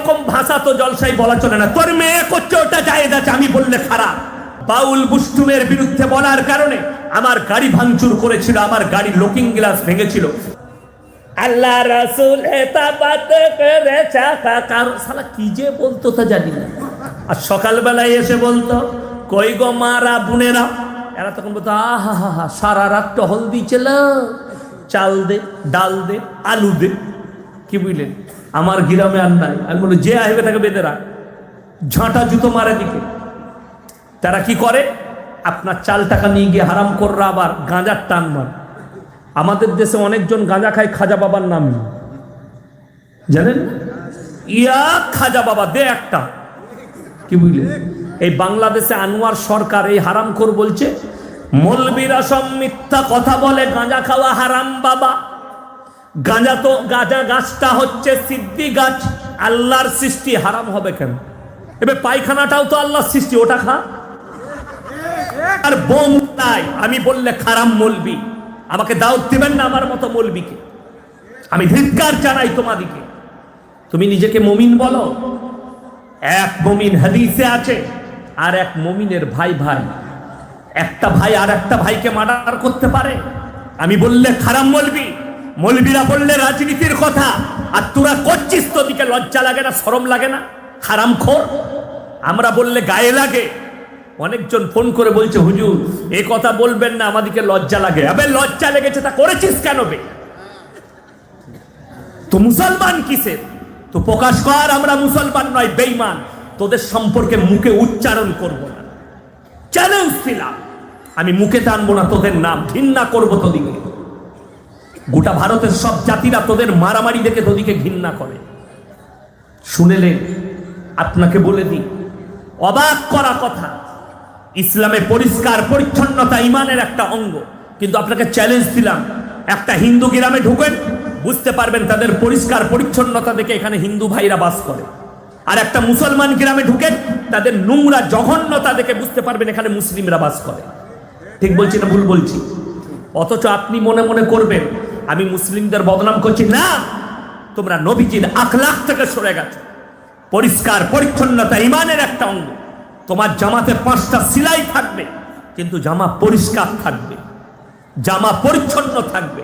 রকম ভাষা তো জলসাই বলা চলে না। তোর মেয়ে করছে ওটা জায়েজ আছে, আমি বললে খারাপ। বাউল বুস্টুমের বিরুদ্ধে বলার কারণে আমার গাড়ি ভাঙচুর করেছিল, আমার গাড়ির লুকিং গ্লাস ভেঙেছিল। আল্লাহ রাসূল হেতাবাত করে চাকা কার শালা কি যে বলতো তা জানি না। আর সকালবেলায় এসে বলতো কই গো মারা বোনেরা, এরা তখন বলতো আহা হা হা সারা রাত টহল দিয়েছিল, চাল দে ডাল দে আলু দে। কি বুঝলেন, আমার গ্রামে আর নাই। আমি বলি যে আসবে তাকে বেঁধে রাখ, ঝাঁটা জুতো মারে দিকে। তারা কি করে, আপনার চাল টাকা নিয়ে গিয়ে হারাম কররা আবার গাঁজার টান মার। আমাদের দেশে অনেকজন গাঁজা খায় খাজা বাবার নাম জানেন, ইয়া খাজা বাবা দে একটা। কি বুঝলেন, এই বাংলাদেশে আনোয়ার সরকার এই হারামখোর বলছে মৌলবীরা সব মিথ্যা কথা বলে, গাঁজা খাওয়া হারাম বাবা। গাঁজা গাছটা হচ্ছে সিদ্ধি গাছ, আল্লাহর সৃষ্টি, হারাম হবে কেন? এবার পায়খানাটাও তো আল্লাহর সৃষ্টি, ওটা খা। আর বোম নাই, আমি বললে খারাম মৌলবি, আমাকে দাওয়াত দিবেন না আমার মতো মৌলবিকে। আমি ধিক্কার জানাই তোমাদিকে। তুমি নিজেকে মুমিন বলো, এক মুমিন হাদিসে আছে, আর এক মুমিনের ভাই ভাই। একটা ভাই আর একটা ভাইকে মার্ডার করতে পারে? আমি বললে খারাম মৌলবি, মৌলবিরা বললে রাজনীতির কথা, আর তোরা করছিস, তোদিকে লজ্জা লাগে না, শরম লাগে না? হারামখোর। আমরা বললে গায়ে লাগে। অনেকজন ফোন করে বলছে হুজুর এ কথা বলবেন না, আমাদেরকে লজ্জা লাগে। আবে লজ্জা লেগেছে তা করেছিস কেন বে? তো মুসলমান কিসের? তো প্রকাশ কর আমরা মুসলমান নয়, বেঈমান। তোদের সম্পর্কে মুখে উচ্চারণ করব না, চ্যালেঞ্জ দিলাম। আমি মুখে টানবো না তোদের নাম, ঘৃণা করবো তোদিকে। গোটা ভারতের সব জাতিরা তোদের মারামারি দেখে তোদিকে ঘৃণা করে। শুনেলেন, আপনাকে বলে দিই, অবাক করা কথা, ইসলামে পরিষ্কার পরিচ্ছন্নতা ইমানের একটা অঙ্গ। কিন্তু আপনাকে চ্যালেঞ্জ দিলাম, একটা হিন্দু গ্রামে ঢুকেন, বুঝতে পারবেন তাদের পরিষ্কার পরিচ্ছন্নতা দেখে এখানে হিন্দু ভাইরা বাস করে। আর একটা মুসলমান গ্রামে ঢুকেন, তাদের নোংরা জঘন্যতা দেখে বুঝতে পারবেন এখানে মুসলিমরা বাস করে। ঠিক বলছি না ভুল বলছি? অথচ আপনি মনে মনে করবেন আমি মুসলিমদের বদনাম করছি। না, তোমরা নবীজির আখলাক থেকে সরে গেছো। পরিষ্কার পরিচ্ছন্নতা ইমানের একটা অঙ্গ। তোমার জামাতে 5টা সেলাই থাকবে, কিন্তু জামা পরিষ্কার থাকবে, জামা পরিচ্ছন্ন থাকবে।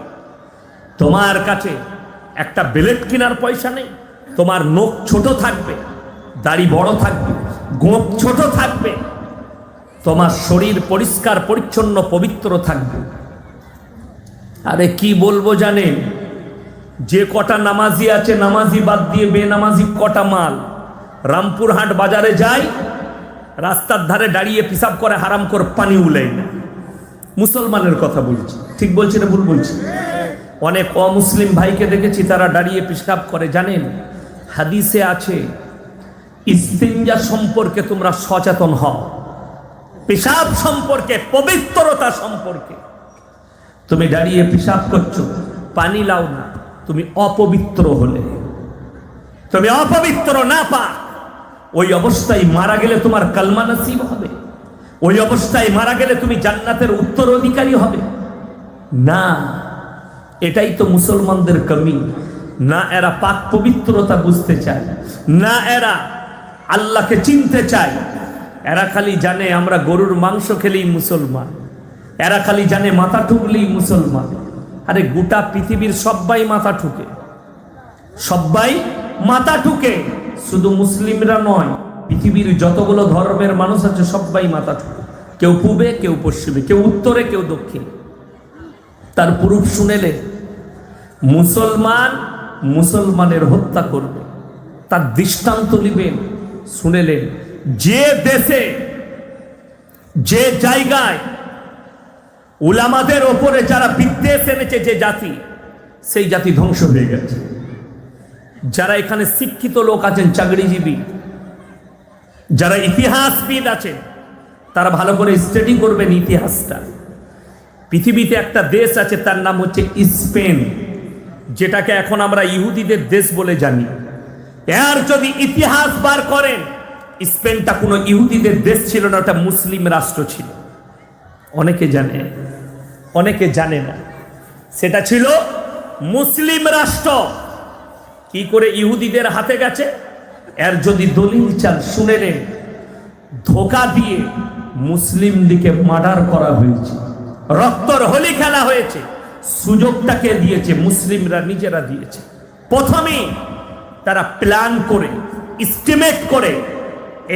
তোমার কাছে একটা ব্লেড কেনার পয়সা নেই, তোমার নখ ছোট থাকবে, দাড়ি বড় থাকবে, গোঁফ ছোট থাকবে, তোমার শরীর পরিষ্কার পরিচ্ছন্ন পবিত্র থাকবে। আরে কি বলবো জানেন, যে কটা নামাজি আছে, নামাজি বাদ দিয়ে বেনামাজি কটা মাল রামপুরহাট বাজারে যায়, রাস্তার ধারে দাঁড়িয়ে পিসাব করে, হারাম করে পানি উলায় না। মুসলমানের কথা বলছি, ঠিক বলছি না ভুল বলছি? অনেক অমুসলিম ভাইকে দেখেছি তারা দাঁড়িয়ে পিসাব করে। জানেন, হাদিসে আছে ইস্তিনজা সম্পর্কে তোমরা সচেতন হও, পেশাব সম্পর্কে, পবিত্রতা সম্পর্কে। তুমি দাঁড়িয়ে পিসাব করছো, পানি লাও না, তুমি অপবিত্র হলে, তুমি অপবিত্র না পা, ওই অবস্থায় মারা গেলে তোমার কালমা নসিব হবে, ওই অবস্থায় মারা গেলে তুমি জান্নাতের উত্তরাধিকারী হবে না। এটাই তো মুসলমানদের কমি। না এরা পাক পবিত্রতা বুঝতে চায়, না এরা আল্লাহকে চিনতে চায়। এরা খালি জানে আমরা গরুর মাংস খেলেই মুসলমান, এরা খালি জানে মাথা ঠুকলেই মুসলমান। আরে গোটা পৃথিবীর সবাই মাথা ঠুকে, সবাই মাথা ঠুকে, শুধু মুসলিমরা নয়, পৃথিবীর যতগুলো ধর্মের মানুষ আছে সবাই মাথা ঠুকে। কেউ পূবে, কেউ পশ্চিমে, কেউ উত্তরে, কেউ দক্ষিণে। তার প্রুফ শুনেলেন, মুসলমান মুসলমানের হত্যা করবে, তার দৃষ্টান্ত নিবেন। শুনেলেন, যে দেশে, যে জায়গায় উলামাদের ওপরে যারা বিদ্বেষ এনেছে যে জাতি, সেই জাতি ধ্বংস হয়ে গেছে। যারা এখানে শিক্ষিত লোক আছেন, চাকরিজীবী, যারা ইতিহাসবিদ আছেন, তারা ভালো করে স্টাডি করবেন ইতিহাসটা। পৃথিবীতে একটা দেশ আছে, তার নাম হচ্ছে স্পেন, যেটাকে এখন আমরা ইহুদিদের দেশ বলে জানি। এর যদি ইতিহাস বার করেন, স্পেনটা কোনো ইহুদিদের দেশ ছিল না, ওটা মুসলিম রাষ্ট্র ছিল। অনেকে জানে, অনেকে জানে না, সেটা ছিল মুসলিম রাষ্ট্র। কি করে ইহুদিদের হাতে গেছে? এর যদি দলিল চান শুনে নেন, ধোকা দিয়ে মুসলিম দিকে মার্ডার করা হয়েছে, রক্তর হোলি খেলা হয়েছে। সুযোগটাকে দিয়েছে মুসলিমরা, নিজেরা দিয়েছে। প্রথমে তারা প্ল্যান করে, এস্টিমেট করে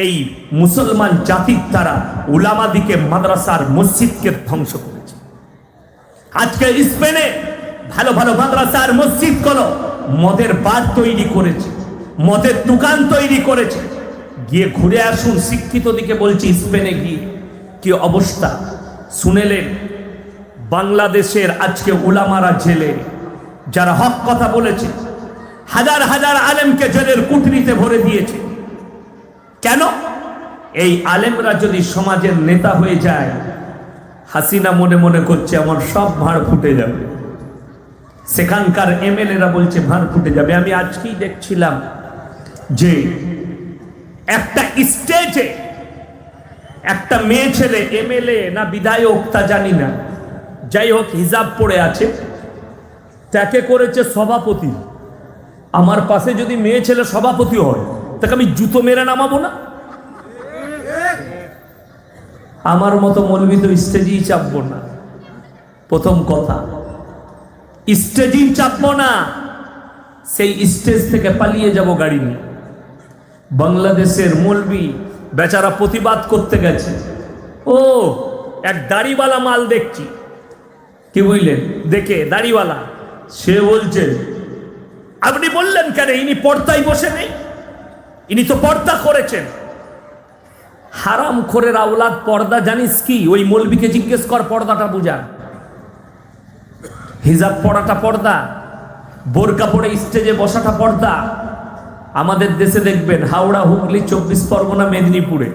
এই মুসলমান জাতির তারা উলামাদিকে, মাদ্রাসার, মসজিদকে ধ্বংস করেছে। আজকে স্পেনে ভালো ভালো মাদ্রাসার মসজিদ গুলো মদের বার তৈরি করেছে, মদের দোকান তৈরি করেছে। গিয়ে ঘুরে আসুন, শিক্ষিত দিকে বলছি, স্পেনে গিয়ে কি অবস্থা শুনেলেন। বাংলাদেশের আজকে উলামারা জেলে, যারা হক কথা বলেছে, হাজার হাজার আলেমকে জেলের কুঠরিতে ভরে দিয়েছে। কেন? এই আলেমরা যদি সমাজের নেতা হয়ে যায়, হাসিনা মনে মনে করছে আমার সব ভাঁড় ফুটে যাবে। সেখানকার এমএলএরা বলছে ভাঁড় ফুটে যাবে। আমি আজকেই দেখছিলাম যে একটা স্টেজে একটা মেয়ে ছেলে, এমএলএ না বিধায়ক তা জানি না, যাই হোক হিজাব পড়ে আছে, তাকে করেছে সভাপতি। আমার পাশে যদি মেয়ে ছেলে সভাপতি হয়, তাকে আমি জুতো মেরে নামাবো না? আমার মতো মৌলবি তো স্টেজেই চাপবো না। প্রথম কথা, স্টেজেই চাপবো না, সেই স্টেজ থেকে পালিয়ে যাব গাড়ি নিয়ে। বাংলাদেশের মৌলবি বেচারা প্রতিবাদ করতে গেছে, ও এক দাড়িওয়ালা মাল দেখছি, কি বুঝলেন, দেখে দাড়িওয়ালা, সে বলছে আপনি বললেন কেন ইনি পর্দায় বসে নেই, ইনি তো পর্দা করেছেন। হারাম খোরের আওলাদ, পর্দা জানিস কি? ওই মৌলবিকে জিজ্ঞেস কর, পর্দাটা বুঝা। হিজাব পড়াটা পর্দা, বোরকা পড়ে স্টেজে বসাটা পর্দা। আমাদের দেশে দেখবেন হাওড়া, হুগলি, 24 পরগনা, মেদিনীপুরে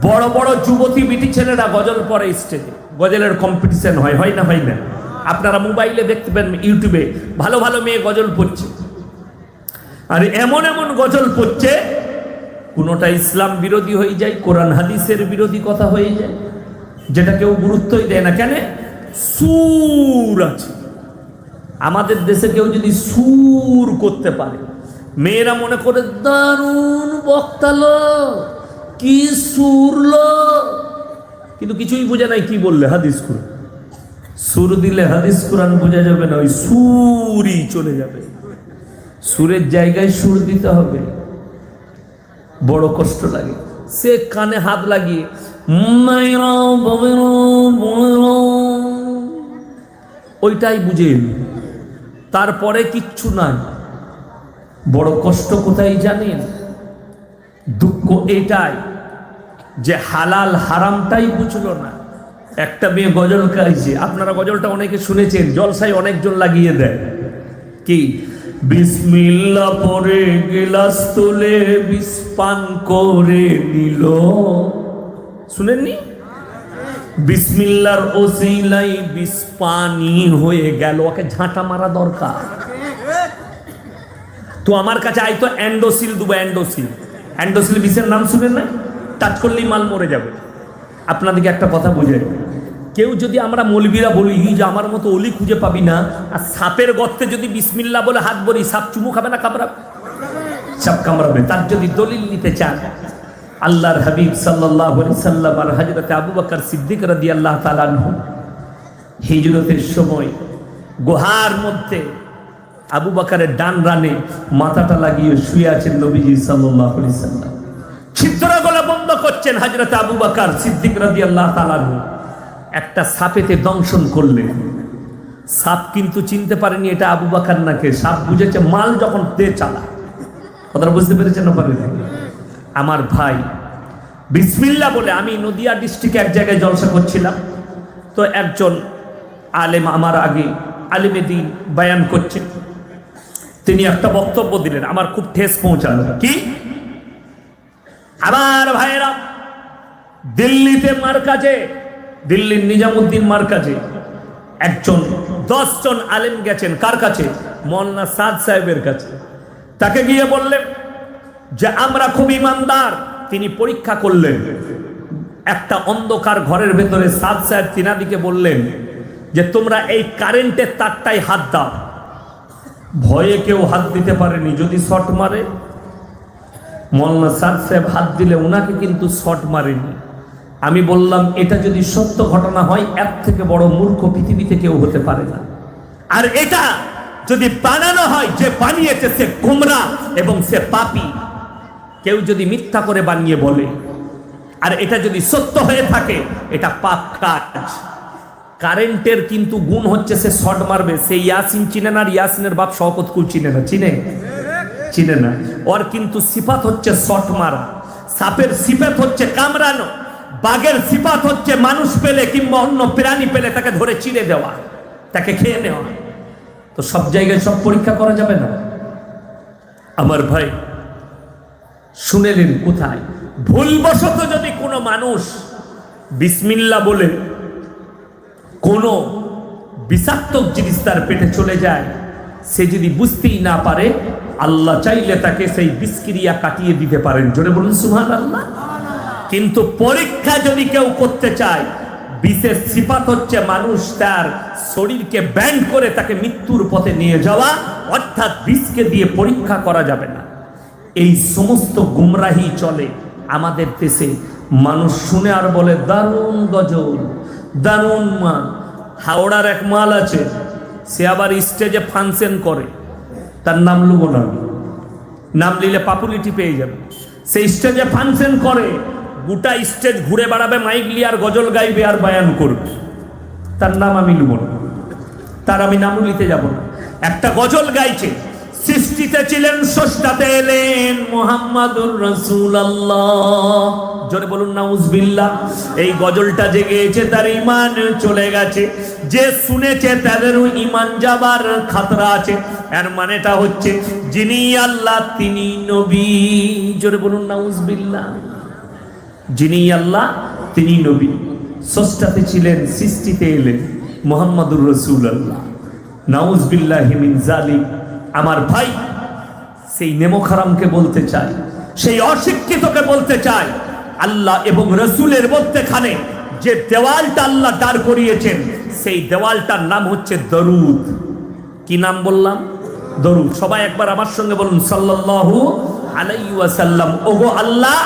বড় বড় যুবতী বিটি ছেলেরা গজল পড়ে স্টেজে, গজলের কম্পিটিশন হয়, হয় না? হয় না? আপনারা মোবাইলে দেখতে পাবেন, ইউটিউবে ভালো ভালো মেয়ে গজল পড়ছে। আর এমন এমন গজল পড়ছে, কোনোটা ইসলাম বিরোধী হয়ে যায়, কোরআন হাদিসের বিরোধী কথা হয়ে যায়, যেটা কেউ গুরুত্বই দেয় না। কেন? সুর আছে। আমাদের দেশে কেউ যদি সুর করতে পারে, মেয়েরা মনে করে দারুণ বক্তালো, কি সুরলো, কিন্তু কিছুই বোঝে নাই কি বললে হাদিস কোরআন। সুর দিলে হাদিস কোরআন বোঝা যাবে না, ওই সুরই চলে যাবে। সুরের জায়গায় সুর দিতে হবে, বড় কষ্ট লাগে। সে কানে হাত লাগিয়ে ওইটাই বুঝে এল, তারপরে কিচ্ছু নাই। বড় কষ্ট কোথায় জানেন? দুঃখ এটাই যে হালাল হারামটাই বুঝলো না। একটা মেয়ে গজল গাইছে, আপনারা গজলটা অনেকে শুনেছেন, জলসায় অনেকজন লাগিয়ে দেয়, কি বিসমিল্লাহ পরে গিলাস তুলে বিষ পান করে নিল। শুনেননি? বিসমিল্লাহর ওসিলাই বিষ পানি হয়ে গেল, ওকে ঝাঁটা মারা দরকার। তো আমার কাছে আইতো অ্যান্ডোসিল দুবা, অ্যান্ডোসিল, অ্যান্ডোসিল বিষের নাম শুনেন না? টাচ করলেই মাল মরে যাবে। আপনাদেরকে একটা কথা বুঝে, কেউ যদি আমরা মৌলবীরা বলি যে আমার মতো অলি খুঁজে পাবি না, আর সাপের গর্তে যদি বিসমিল্লাহ বলে হাত বলি, সাপ চুমু খাবে না কামড়াবে? সাপ কামড়াবে। তার যদি দলিল নিতে চান, আল্লাহর হাবিব সাল্লাল্লাহু আলাইহি সাল্লাম আর হযরত আবু বকর সিদ্দিক রাদিয়াল্লাহু তাআলা আনহু হিজরতের সময় গুহার মধ্যে আবু বকরের ডান রানে মাথাটা লাগিয়ে শুয়ে আছেন নবীজি সাল্লাল্লাহু আলাইহি সাল্লাম। ছিদ্রগুলো বন্ধ করছেন হযরত আবু বকর সিদ্দিক রাদিয়াল্লাহু তাআলা আনহু। একটা সাপেতে দংশন করলেন। সাপ কিন্তু চিনতে পারেনি এটা আবু বকর নাকি, সাপ বুঝেছে মাল যখন দে চালা। কথাটা বুঝতে পেরেছেন না? পারেন? আমার ভাই বিসমিল্লাহ বলে, আমি নদিয়া ডিস্ট্রিক্টে এক জায়গায় জলসা করছিলাম, তো একজন আলেম আমার আগে আলেমে দ্বীন বয়ান করছে, তিনি একটা বক্তব্য দিলেন, আমার খুব ঠেস পৌঁছালো। কি? আমার ভাইয়েরা, দিল্লিতে মার্কাজে, দিল্লির নিজামুদ্দিন মার্কাজে একজন 10 জন আলেম গেছেন। কার কাছে? মৌলানা সাদ সাহেবের কাছে। তাকে গিয়ে বললেন যে আমরা খুব ইমানদার। তিনি পরীক্ষা করলেন। একটা অন্ধকার ঘরের ভেতরে সাদ সাহেব তিনাদিকে বললেন যে তোমরা এই কারেন্টের তারটাই হাত দাও। ভয়ে কেউ হাত দিতে পারেনি, যদি শর্ট মারে মৌলানা স্যার সাহেব হাত দিলে ওনাকে কিন্তু শট মারেনি। আমি বললাম এটা যদি সত্য ঘটনা হয় এর থেকে বড় মূর্খ পৃথিবীতে কেউ হতে পারে না। আর এটা যদি বানানো হয়, যে বানিয়েছে সে গোমরা এবং সে পাপী। কেউ যদি মিথ্যা করে বানিয়ে বলে আর এটা যদি সত্য হয়ে থাকে এটা পাপ কাজ। কারেন্টের কিন্তু গুণ হচ্ছে সে শর্ট মারবে। সে ইয়াসিন চিনে না, আর ইয়াসিনের বাপ শওকত কুল চিনে না। চিনে না। ওর কিন্তু সিফাত হচ্ছে শর্ট মারা। সাপের সিফাত হচ্ছে কামড়ানো। বাঘের সিফাত হচ্ছে মানুষ পেলে কিংবা অন্য প্রাণী পেলে তাকে ধরে চিড়ে দেওয়া, তাকে খেয়ে নেওয়া। তো সব জায়গায় সব পরীক্ষা করা যাবে না। আমার ভাই শুনেলেন কোথায়? ভুলবশত যদি কোনো মানুষ বিসমিল্লাহ বলে কোনো বিষাক্ত জিনিস তার পেটে চলে যায়, সে যদি বুঝতেই না পারে, আল্লাহ চাইলে তাকে সেই বিষক্রিয়া কাটিয়ে দিতে পারেন। জোরে বলুন সুবহানাল্লাহ। কিন্তু পরীক্ষা যদি কেউ করতে চায়, বিশেষ সিফাত হচ্ছে মানুষ তার শরীরকে ব্যান্ড করে তাকে মৃত্যুর পথে নিয়ে যাওয়া, অর্থাৎ বিষকে দিয়ে পরীক্ষা করা যাবে না। এই সমস্ত গুমরাহি চলে আমাদের দেশে। মানুষ শুনে আর বলে দারুণ গজল, দারুণ মাল। হাওড়ার এক মাল আছে, সে আবার স্টেজে ফাংশন করে। তার নাম লুবো না, নাম নিলে পাপুলিটি পেয়ে যাবে। সে স্টেজে ফাংশন করে, গোটা স্টেজ ঘুরে বেড়াবে, মাইক নিয়ে আর গজল গাইবে আর বায়ান করবে। তার নাম আমি লুবো না, তার আমি নামও নিতে যাব না। একটা গজল গাইছে, সৃষ্টিতে ছিলেন স্রষ্টাতে এলেন মুহাম্মাদুর রাসূলুল্লাহ। জোরে বলুন নাউজুবিল্লাহ। এই গজলটা যে গেয়েছে তার ঈমান চলে গেছে, যে শুনেছে তাদেরও ঈমান যাবার খাতরা আছে। এর মানেটা হচ্ছে যিনি আল্লাহ তিনি নবী। জোরে বলুন নাউজুবিল্লাহ। যিনি আল্লাহ তিনি নবী। স্রষ্টাতে ছিলেন, সৃষ্টিতে এলেন মুহাম্মাদুর রাসূলুল্লাহ। নাউজুবিল্লাহি মিন যালিক। আমার ভাই, সেই নেমোখারামকে বলতে চাই, সেই অশিক্ষিতকে বলতে চাই, আল্লাহ এবং রসুলের মধ্যেখানে যে দেওয়ালটা আল্লাহ দাঁড় করিয়েছেন, সেই দেওয়ালটার নাম হচ্ছে দরুদ। কি নাম বললাম? দরুদ। সবাই একবার আমার সঙ্গে বলুন সাল্লাল্লাহু আলাইহি ওয়াসাল্লাম। ওগো আল্লাহ,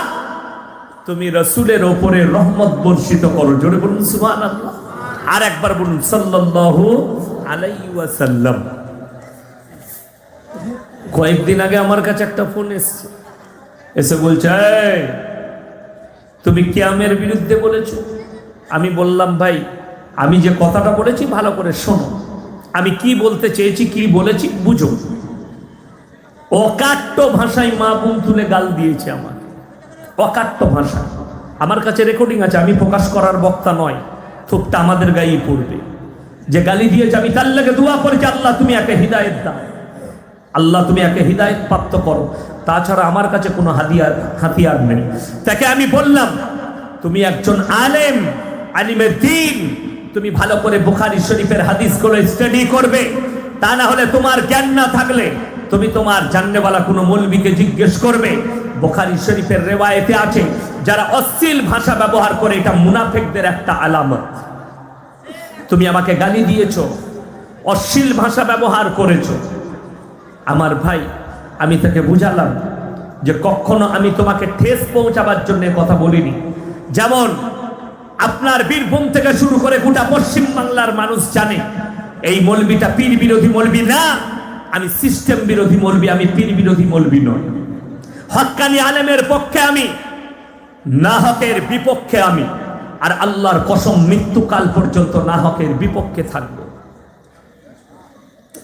তুমি রসুলের ওপরে রহমত বর্ষিত করো। জোরে বলুন সুবহানাল্লাহ। আর একবার বলুন সাল্লাল্লাহু আলাইহি ওয়াসাল্লাম। কয়েকদিন আগে আমার কাছে একটা ফোন এসছে, এসে বলছে তুমি কিয়ামের বিরুদ্ধে বলেছো। আমি বললাম ভাই, আমি যে কথাটা বলেছি ভালো করে শোনো, আমি কি বলতে চেয়েছি, কি বলেছি বুঝো। অকাট্য ভাষায় মা বোন তুলে গাল দিয়েছে আমার, অকাট্য ভাষা। আমার কাছে রেকর্ডিং আছে, আমি প্রকাশ করার বক্তা নয়, থোপটা আমাদের গায়ে পড়বে। যে গালি দিয়েছে আমি তার লাগে দোয়া করেছি, আল্লাহ তুমি একে হিদায়েত দাও, আল্লাহ তুমি একে হিদায়েত প্রাপ্ত করো। তাছাড়া আমার কাছে কোনো হাতিয়ার নেই। তাকে আমি বললাম, তুমি একজন আলেম, আলিমের দ্বীন, তুমি ভালো করে বুখারী শরীফের হাদিসগুলো স্টাডি করবে। তা না হলে তোমার জ্ঞান না থাকলে তুমি তোমার জাননেওয়ালা কোনো মৌলবীকে জিজ্ঞেস করবে। বুখারী শরীফের রিওয়ায়েতে আছে, যারা অশ্লীল ভাষা ব্যবহার করে এটা মুনাফিকদের একটা আলামত। তুমি আমাকে গালি দিয়েছো, অশ্লীল ভাষা ব্যবহার করেছো। আমার ভাই, আমি তাকে বুঝালাম যে কখনো আমি তোমাকে ঠেস পৌঁছাবার জন্য কথা বলিনি। যেমন আপনার বীরভূম থেকে শুরু করে গোটা পশ্চিম বাংলার মানুষ জানে এই মৌলবীটা পীর বিরোধী মৌলবী না, আমি সিস্টেম বিরোধী মৌলবী, আমি পীর বিরোধী মৌলবী নই। হক্কানি আলেমের পক্ষে আমি, না হকের বিপক্ষে আমি। আর আল্লাহর কসম, মৃত্যুকাল পর্যন্ত না হকের বিপক্ষে থাকবো।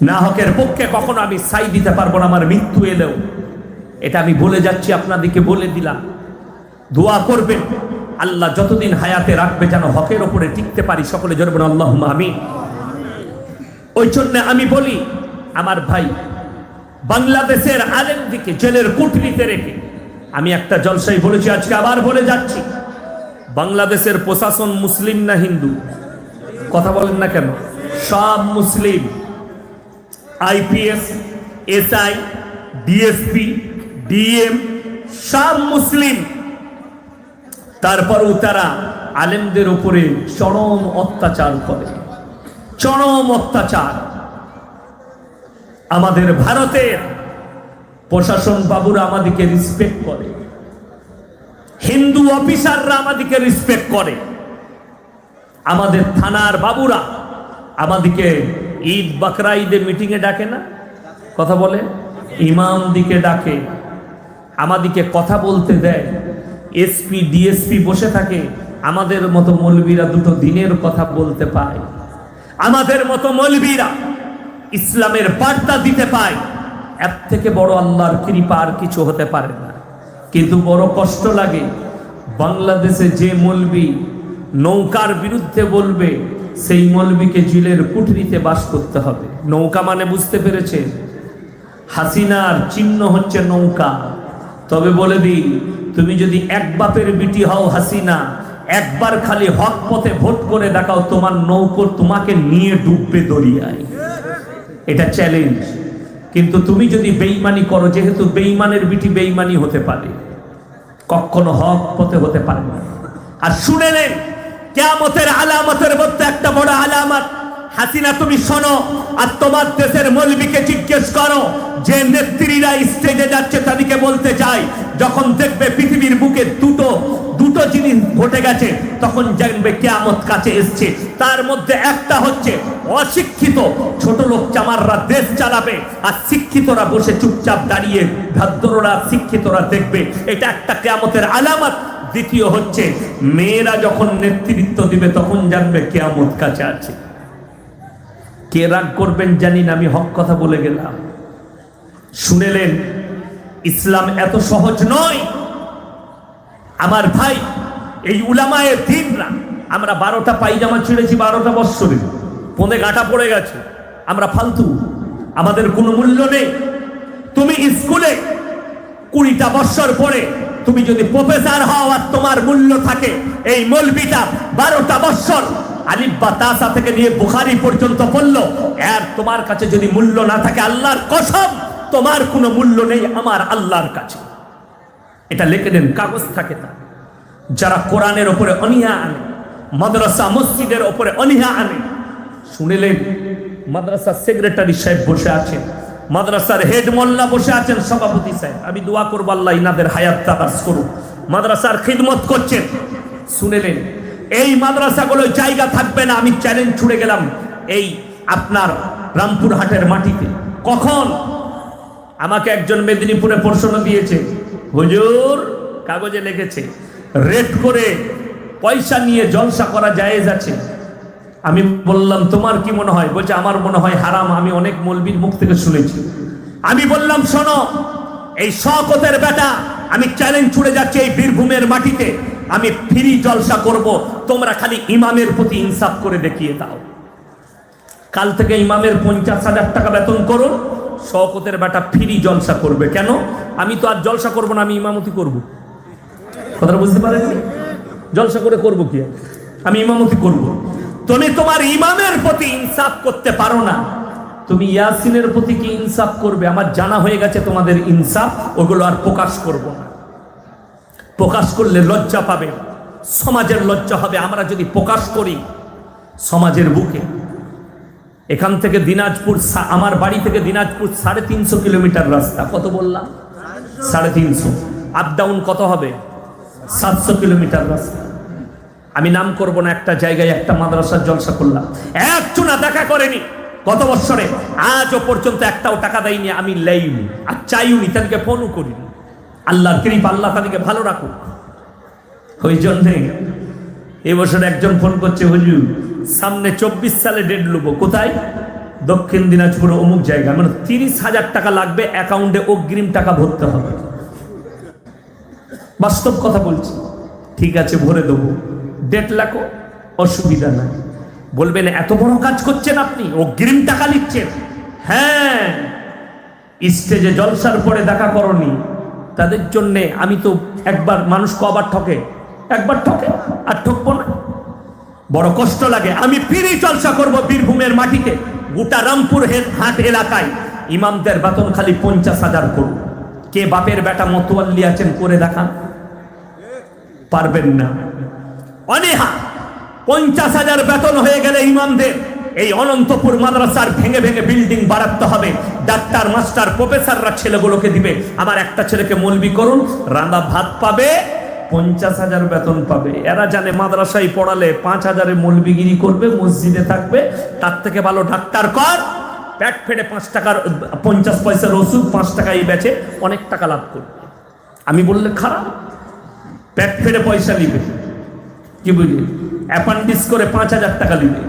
না হকের পক্ষে কখনো আমি সাই দিতে পারবো না, আমার মৃত্যু এলেও। এটা আমি বলে যাচ্ছি, আপনাদেরকে বলে দিলাম। দোয়া করবেন আল্লাহ যতদিন হায়াতে রাখবে যেন হকের ওপরে টিকতে পারি। সকলে জোরে বলুন আল্লাহুম্মা আমিন। ওই জন্য আমি বলি আমার ভাই, বাংলাদেশের আলেমদিকে জেলের কুঠরিতে রেখে আমি একটা জলসায় বলেছি, আজকে আবার বলে যাচ্ছি, বাংলাদেশের প্রশাসন মুসলিম না হিন্দু? কথা বলেন না কেন? সব মুসলিম। আইপিএস, এসআই, ডিএসপি, ডিএম সব মুসলিম। তারপরও তারা আলেমদের উপরে চরম অত্যাচার করে, চরম অত্যাচার। আমাদের ভারতের প্রশাসন বাবুরা আমাদেরকে রেসপেক্ট করে, হিন্দু অফিসাররা আমাদেরকে রেসপেক্ট করে, আমাদের থানার বাবুরা আমাদেরকে ঈদ বাকরা ঈদে মিটিংয়ে ডাকে না, কথা বলে, ইমাম দিকে ডাকে, আমাদেরকে কথা বলতে দেয়, এসপি ডিএসপি বসে থাকে, আমাদের মতো মৌলবীরা দুটো দিনের কথা বলতে পায়, আমাদের মতো মৌলবীরা ইসলামের বার্তা দিতে পায়। এর থেকে বড় আল্লাহর কৃপা আর কিছু হতে পারে না। কিন্তু বড় কষ্ট লাগে, বাংলাদেশে যে মৌলবী নৌকার বিরুদ্ধে বলবে সেই মৌলবীকে জেলের কুঠরিতে বাস করতে হবে। নৌকা মানে বুঝতে পেরেছে, হাসিনার চিহ্ন হচ্ছে নৌকা। তবে বলে দিই, তুমি যদি এক বাপের বিটি হও হাসিনা, একবার খালি হক পথে ভোট করে দেখাও, তোমার নৌকো তোমাকে নিয়ে ডুববে দরিয়ায়, এটা চ্যালেঞ্জ। কিন্তু তুমি যদি বেঈমানি করো, যেহেতু বেঈমানের বিটি বেঈমানি হতে পারে, কখনো হক পথে হতে পারে না। আর শুনে নেন, কিয়ামতের আলামতের মধ্যে একটা বড় আলামত, হাসিনা তুমি শোনো আর তোমার দেশের মৌলবীকে জিজ্ঞেস করো, যে নেত্রীরা স্টেজে যাচ্ছে তাদেরকে বলতে চাই, যখন দেখবে পৃথিবীর বুকে দুটো জিনিস ঘটে গেছে, তখন জানবে কিয়ামত কাছে এসছে। তার মধ্যে একটা হচ্ছে অশিক্ষিত ছোট লোক চামাররা দেশ চালাবে, আর শিক্ষিতরা বসে চুপচাপ দাঁড়িয়ে ভদ্ররা শিক্ষিতরা দেখবে, এটা একটা কিয়ামতের আলামত। দ্বিতীয় হচ্ছে মেয়েরা যখন নেতৃত্ব দিবে তখন জানবে কিয়ামত কাছে আছে। কে রাগ করবেন জানি না, আমি হক কথা বলে গেলাম। শুনেলেন, ইসলাম এত সহজ নয় আমার ভাই। এই উলামায়ে দ্বীনরা, আমরা 12টা পায়জামা ছিঁড়েছি 12টা বৎসরে, পোঁদে গাঁটা পড়ে গেছে, আমরা ফালতু, আমাদের কোনো মূল্য নেই। তুমি স্কুলে 20টা বৎসর পরে তুমি যদি প্রফেসর হও আর তোমার মূল্য থাকে, এই মৌলবীটা 12টা বৎসর আলিফ বা তাসা থেকে নিয়ে বুখারী পর্যন্ত পড়লো, আর তোমার কাছে যদি মূল্য না থাকে, আল্লাহর কসম তোমার কোনো মূল্য নেই আমার আল্লাহর কাছে। এটা লিখে দেন, কাগজ থাকে না। যারা কোরআনের ওপরে অনীহা আনে, মাদ্রাসা মসজিদের ওপরে অনীহা আনে, শুনেলেন মাদ্রাসার সেক্রেটারি সাহেব বসে আছেন, মাদ্রাসার হেড মোল্লা বসে আছেন, সভাপতি সাহেব, আমি দোয়া করবো আল্লাহ ইনাদের হায়াত তাবাস করুন, মাদ্রাসার খিদমত করছেন। শুনেলেন, এই মাদ্রাসাগুলো জায়গা থাকবে না। আমি চ্যালেঞ্জ ছুড়ে গেলাম এই আপনার রামপুরহাটের মাটিতে। কখন আমাকে একজন মেদিনীপুরে প্রশ্ন দিয়েছে, হুজুর কাগজে লিখেছে রেট করে পয়সা নিয়ে জলসা করা জায়েজ আছে। আমি বললাম তোমার কি মনে হয়? বলছে আমার মনে হয় হারাম, আমি অনেক মৌলবীর মুখ থেকে শুনেছি। আমি বললাম শোনো, এই শওকতের বেটা, আমি চ্যালেঞ্জ ছুড়ে যাচ্ছি এই বীরভূমের মাটিতে, আমি ফ্রি জলসা করব, তোমরা খালি ইমামের প্রতি ইনসাফ করে দেখিয়ে দাও। কাল থেকে ইমামের 50,000 টাকা বেতন করো, শওকতের বেটা ফ্রি জলসা করবে। কেন? আমি তো আর জলসা করব না, আমি ইমামতি করব। কথাটা বুঝতে পারেননি? জলসা করে করব কি? আমি ইমামতি করব। তুমি তোমার ইমামের প্রতি ইনসাফ করতে পারো না, তুমি ইয়াসিনের প্রতি কি ইনসাফ করবে? আমার জানা হয়ে গেছে তোমাদের ইনসাফ, ওগুলো আর প্রকাশ করব না। প্রকাশ করলে লজ্জা পাবে, সমাজের লজ্জা হবে। আমরা যদি প্রকাশ করি সমাজের বুকে, এখান থেকে দিনাজপুর, আমার বাড়ি থেকে দিনাজপুর 350 কিলোমিটার রাস্তা। কত বললাম? 350। আপ ডাউন কত হবে? 700 কিলোমিটার রাস্তা। আমি নাম করব না, একটা জায়গায় একটা মাদ্রাসার জলসা করলাম, একজনা দেখা করেনি গত বছরে, আজও পর্যন্ত একটাও টাকা দেয়নি। আমি লেইনি আর চাইনি, তাদেরকে ফোনও করিনি। আল্লাহর কৃপা, আল্লাহ তাদেরকে ভালো রাখুক। ওই জন্যে এবছর একজন ফোন করছে, হুজুর সামনে 24 সালে ডেট লুবো। কোথায়? দক্ষিণ দিনাজপুর অমুক জায়গা। মানে 30,000 টাকা লাগবে, অ্যাকাউন্টে অগ্রিম টাকা ভরতে হবে। বাস্তব কথা বলছি। ঠিক আছে, ভরে দেবো, ডেট লেখো, অসুবিধা নাই। বলবেন এত বড় কাজ করছেন আপনি, অগ্রিম টাকা লিখছেন? হ্যাঁ, স্টেজে জলসার পরে দেখা করনি, তাদের জন্যে আমি তো একবার, মানুষ কবার ঠকে? একবার ঠকে, আর ঠকবো না? বড় কষ্ট লাগে। আমি ফিরে জলসা করব বীরভূমের মাটিতে, গোটা রামপুর হাট এলাকায় ইমামদের বেতন খালি 50,000 করব। কে বাপের বেটা মতোয়াল্লি আছেন করে দেখান? পারবেন না। অনেহা 50,000 বেতন হয়ে গেলে ইমামদের এই অনন্তপুর মাদ্রাসার ভেঙে ভেঙে বিল্ডিং বাড়াতে হবে। ডাক্তার মাস্টার প্রফেসররা ছেলেগুলোকে দিবে। আমার একটা ছেলেকে মৌলবি করুন, রান্না ভাত পাবে, 50,000 বেতন পাবে। এরা জানে মাদ্রাসায় পড়ালে 5,000-এ মৌলবিগিরি করবে, মসজিদে থাকবে। তার থেকে ভালো ডাক্তার কর, পেট ফেটে 5 টাকার 50 পয়সার ওষুধ 5 টাকায় বেচে অনেক টাকা লাভ করবে। আমি বললে খারাপ? পেট ফেটে পয়সা নিবে, কি বুঝলি, অ্যাপেন্ডিক্স করে 5,000 টাকা নিবে।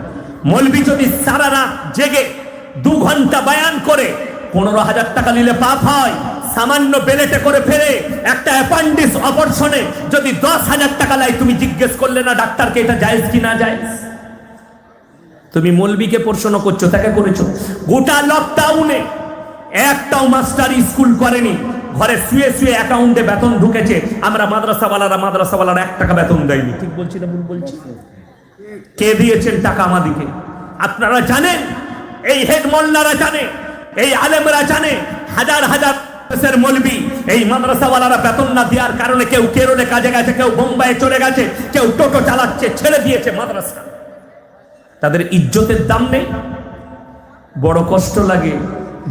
মৌলবি যদি সারা রাত জেগে 2 ঘন্টা বয়ান করে 15,000 টাকা নিলে পাপ হয়। সামান্য বেলেটে করে ফেলে একটা অ্যাপেন্ডিক্স অপারেশনে যদি 10,000 টাকা লাই, তুমি জিজ্ঞেস করলে না ডাক্তারকে এটা জায়েজ কি না জায়েজ? তুমি মৌলবিকে প্রশ্ন করছো, তাকে করেছো। গোটা লকডাউনে একটাও মাস্টার স্কুল করেনি, ঘরে শুয়ে শুয়ে অ্যাকাউন্টে বেতন ঢুকেছে। আমরা মাদ্রাসাওয়ালারা 1 টাকা বেতন দেয়নি। ঠিক বলছি না ভুল বলছি? কে দিয়েছেন টাকা আমাদিকে? আপনারা জানেন, এই হেড মোল্লারা জানে, এই আলেমরা জানে। হাজার হাজার মৌলবি এই মাদ্রাসাওয়ালারা বেতন না দেওয়ার কারণে কেউ কেরলে কাজে গেছে, কেউ বোম্বাই চলে গেছে, কেউ টোটো চালাচ্ছে, ছেড়ে দিয়েছে মাদ্রাসা। তাদের ইজ্জতের দাম নেই। বড় কষ্ট লাগে,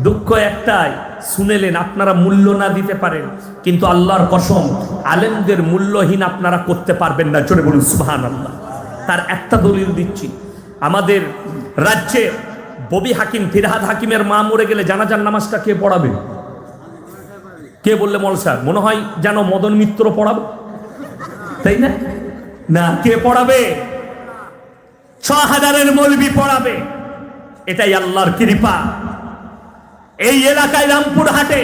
দুঃখ একটাই, শুনেলেন আপনারা মূল্য না দিতে পারেন, কিন্তু আল্লাহর কসম আলেমদের মূল্যহীন আপনারা করতে পারবেন না। জোরে বলুন সুবহানাল্লাহ। তার একটা দলিল দিচ্ছি। আমাদের রাজ্যে ববি হাকিম, ফিরহাদ হাকিমের মা মরে গেলে জানাজার নামাজটা কে পড়াবে? কে বললে মলসা? মনে হয় যেন মদন মিত্র পড়াবে, তাই না? না, কে পড়াবে? 6,000-এর মৌলবি পড়াবে। এটাই আল্লাহর কৃপা। এই এলাকায় রামপুরহাটে,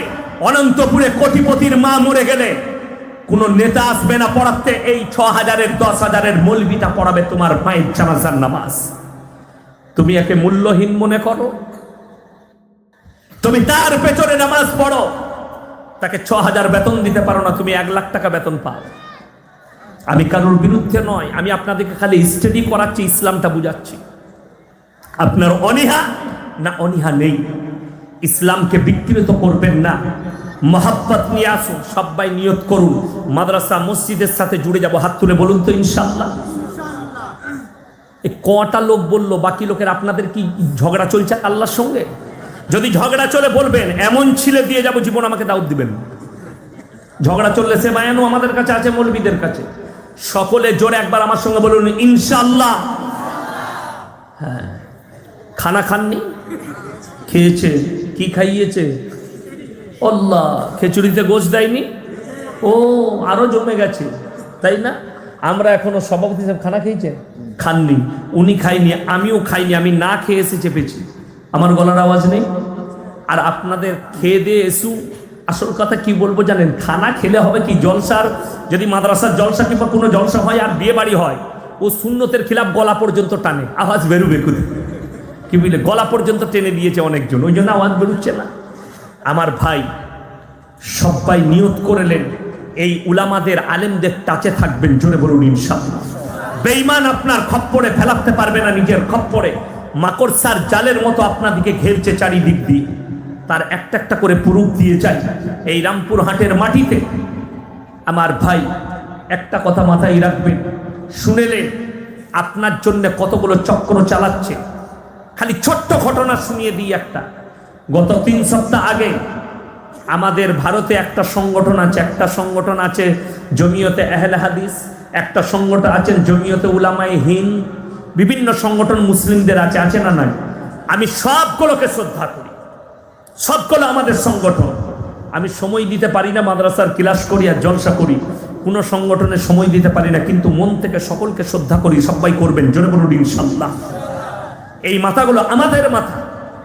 অনন্তপুরে কোটিপতির মা মরে গেলে কোন নেতা আসবে না পড়াতে। এই 6,000-এর 10,000-এর মৌলবিটা পড়াবে তোমার মায়ের জানাজার নামাজ। তুমি একে মূল্যহীন মনে করো? তুমি তার পেছনে নামাজ পড়ো, তাকে 6,000 বেতন দিতে পারো না, তুমি 1 লাখ টাকা বেতন পাও। আমি কারোর বিরুদ্ধে নয়, আমি আপনাদেরকে খালি স্টাডি করাচ্ছি, ইসলামটা বুঝাচ্ছি। আপনার অনীহা না অনীহা নেই, ইসলামকে বিকৃত করবেন না, মহাব্বত নিয়ে আসুন। সবাই নিয়ত করুন, মাদ্রাসা মসজিদের সাথে জুড়ে যাব। হাত তুলে বলুন তো ইনশাআল্লাহ। এই কটা লোক বললো, বাকি লোকের আপনাদের কি ঝগড়া চলছে আল্লাহর সঙ্গে? যদি ঝগড়া চলে বলবেন এমন ছিলে দিয়ে যাব, জীবন আমাকে দাওয়াত দিবেন। ঝগড়া চললে সে বায়ানও আমাদের কাছে আছে, মৌলবীদের কাছে। সকলে জোরে একবার আমার সঙ্গে বলুন ইনশাআল্লাহ। হ্যাঁ, খানা খাননি? খেয়েছে। কি খাইয়েছে? আল্লাহ, খিচুড়িতে গোশ দেয়নি? ও, আরো জমে গেছে, তাই না? আমরা এখনো সভাপতি সাহেব খানা খেয়েছে? খাননি। উনি খাইনি, আমিও খাইনি। আমি না খেয়ে এসে চেপেছি, আমার গলার আওয়াজ নেই। আর আপনাদের খেয়ে দিয়ে এসু। আসল কথা কি বলবো জানেন? খানা খেলে হবে কি, জলসার, যদি মাদ্রাসার জলসা কিংবা কোনো জলসা হয় আর বিয়ে বাড়ি হয়, ও সুন্নতের খিলাফ গলা পর্যন্ত টানে, আওয়াজ বেরোবে করে, কি বুঝলে, গলা পর্যন্ত টেনে দিয়েছে অনেকজন, ওই জন্য আওয়াজ বেরোচ্ছে না। আমার ভাই, সবাই নিয়ত করলেন এই উলামাদের আলেমদের টাচে থাকবেন। জোরে বলুন ইনশাআল্লাহ। বেঈমান আপনার খপ্পরে ফেলাতে পারবে না, নিজের খপ্পরে। মাকড়সার জালের মতো আপনাদিকে ঘেরছে চারিদিক দিয়ে, তার একটা একটা করে পুরুষ দিয়ে যায় এই রামপুরহাটের মাটিতে। আমার ভাই, একটা কথা মাথায় রাখবেন, শুনেলেন আপনার জন্য কতগুলো চক্র চালাচ্ছে। খালি ছোট্ট ঘটনা শুনিয়ে দিই একটা। গত 3 সপ্তাহ আগে আমাদের ভারতে একটা সংগঠন আছে জমিয়তে আহলে হাদিস, একটা সংগঠন আছে জমিয়তে উলামায়ে হিন্দ, বিভিন্ন সংগঠন মুসলিমদের আছে না নাই? আমি সবগুলোকে শ্রদ্ধা করি, সবগুলো আমাদের সংগঠন। আমি সময় দিতে পারি না, মাদ্রাসার ক্লাস করি আর জলসা করি, কোনো সংগঠনে সময় দিতে পারি না, কিন্তু মন থেকে সকলকে শ্রদ্ধা করি। সবাই করবেন, জোরে বলুন ইনশাআল্লাহ। এই মাথাগুলো আমাদের মাথা,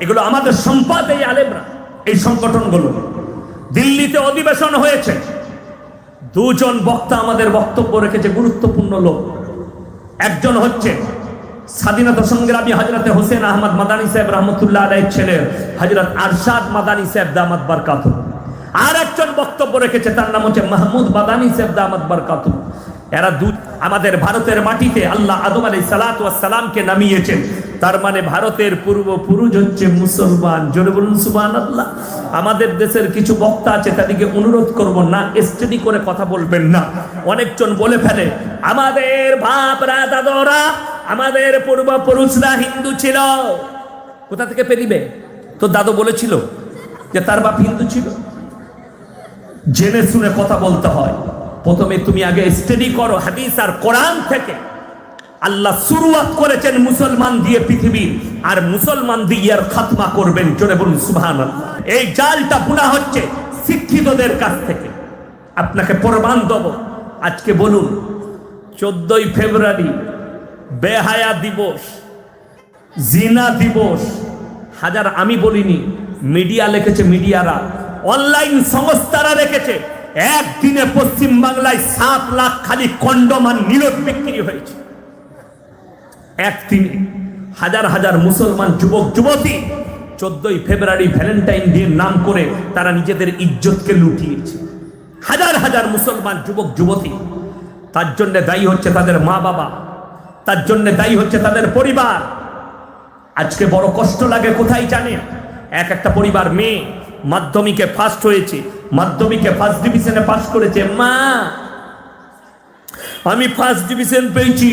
এগুলো আমাদের সম্পদ। এই আলেমরা, এই সংগঠনগুলো। দিল্লিতে অধিবেশন হয়েছে, 2 জন বক্তা আমাদের বক্তব্য রেখেছে, গুরুত্বপূর্ণ লোক। একজন হচ্ছে স্বাধীনতা সংগ্রামী হযরতে হোসেন আহমদ মাদানী সাহেব রহমতুল্লাহ আলাইহির ছেলে হযরত আরশাদ মাদানী সাহেব দামাত বরকাতুহু। আর একজন বক্তব্য রেখেছে, তার নাম হচ্ছে মাহমুদ মাদানী সাহেব দামাত বরকাতুহু। এরা আমাদের ভারতের মাটিতে আল্লাহ আদম আলাইহিস সালাতু ওয়াস সালামকে নামিয়েছেন। তার মানে ভারতের পূর্বপুরুষ হচ্ছে মুসলমান। জোরে বলুন সুবহানাল্লাহ। আমাদের দেশের কিছু বক্তা আছে, তাদেরকে অনুরোধ করব না স্টাডি করে কথা বলবেন না। অনেকজন বলে ফেলে আমাদের বাপরা দাদারা আমাদের পূর্বপুরুষরা হিন্দু ছিল। কোথা থেকে পেলিবে? তো দাদু বলেছিল যে তার বাপ হিন্দু ছিল। জেনে শুনে কথা বলতে হয়। প্রথমে তুমি আগে স্টাডি করো হাদিস আর কোরআন থেকে। আল্লাহ শুরুয়াত করেছেন মুসলমান দিয়ে পৃথিবীর, আর মুসলমান দিয়ে আর খাতমা করবেন। জোরে বলুন সুবহানাল্লাহ। এই জালটা বুনা হচ্ছে শিক্ষিতদের কাছ থেকে। আপনাকে প্রমাণ দেব। আজকে বলুন 14ই ফেব্রুয়ারি বেহায়া দিবস, জিনা দিবস। হাজার আমি বলিনি, মিডিয়া লিখেছে, মিডিয়ারা, অনলাইন সংস্থারা রেখেছে। একদিনে পশ্চিম বাংলায় 7 লাখ খালি কন্ডম আর নিরোধ বিক্রি হয়েছে। একদিনে হাজার হাজার মুসলমান যুবক যুবতী 14ই ফেব্রুয়ারি ভ্যালেন্টাইন ডের নাম করে তারা নিজেদের ইজ্জতকে লুটিয়েছে। হাজার হাজার মুসলমান যুবক যুবতী। তার জন্য দায়ী হচ্ছে তাদের মা বাবা, তার জন্য দায়ী হচ্ছে তাদের পরিবার। আজকে বড় কষ্ট লাগে কোথায় জানেন? একটা পরিবার মেয়ে মাধ্যমিকে ফার্স্ট হয়েছে, মাধ্যমিকে ফার্স্ট ডিভিশনে পাস করেছে। মা, আমি ফার্স্ট ডিভিশন পেয়েছি,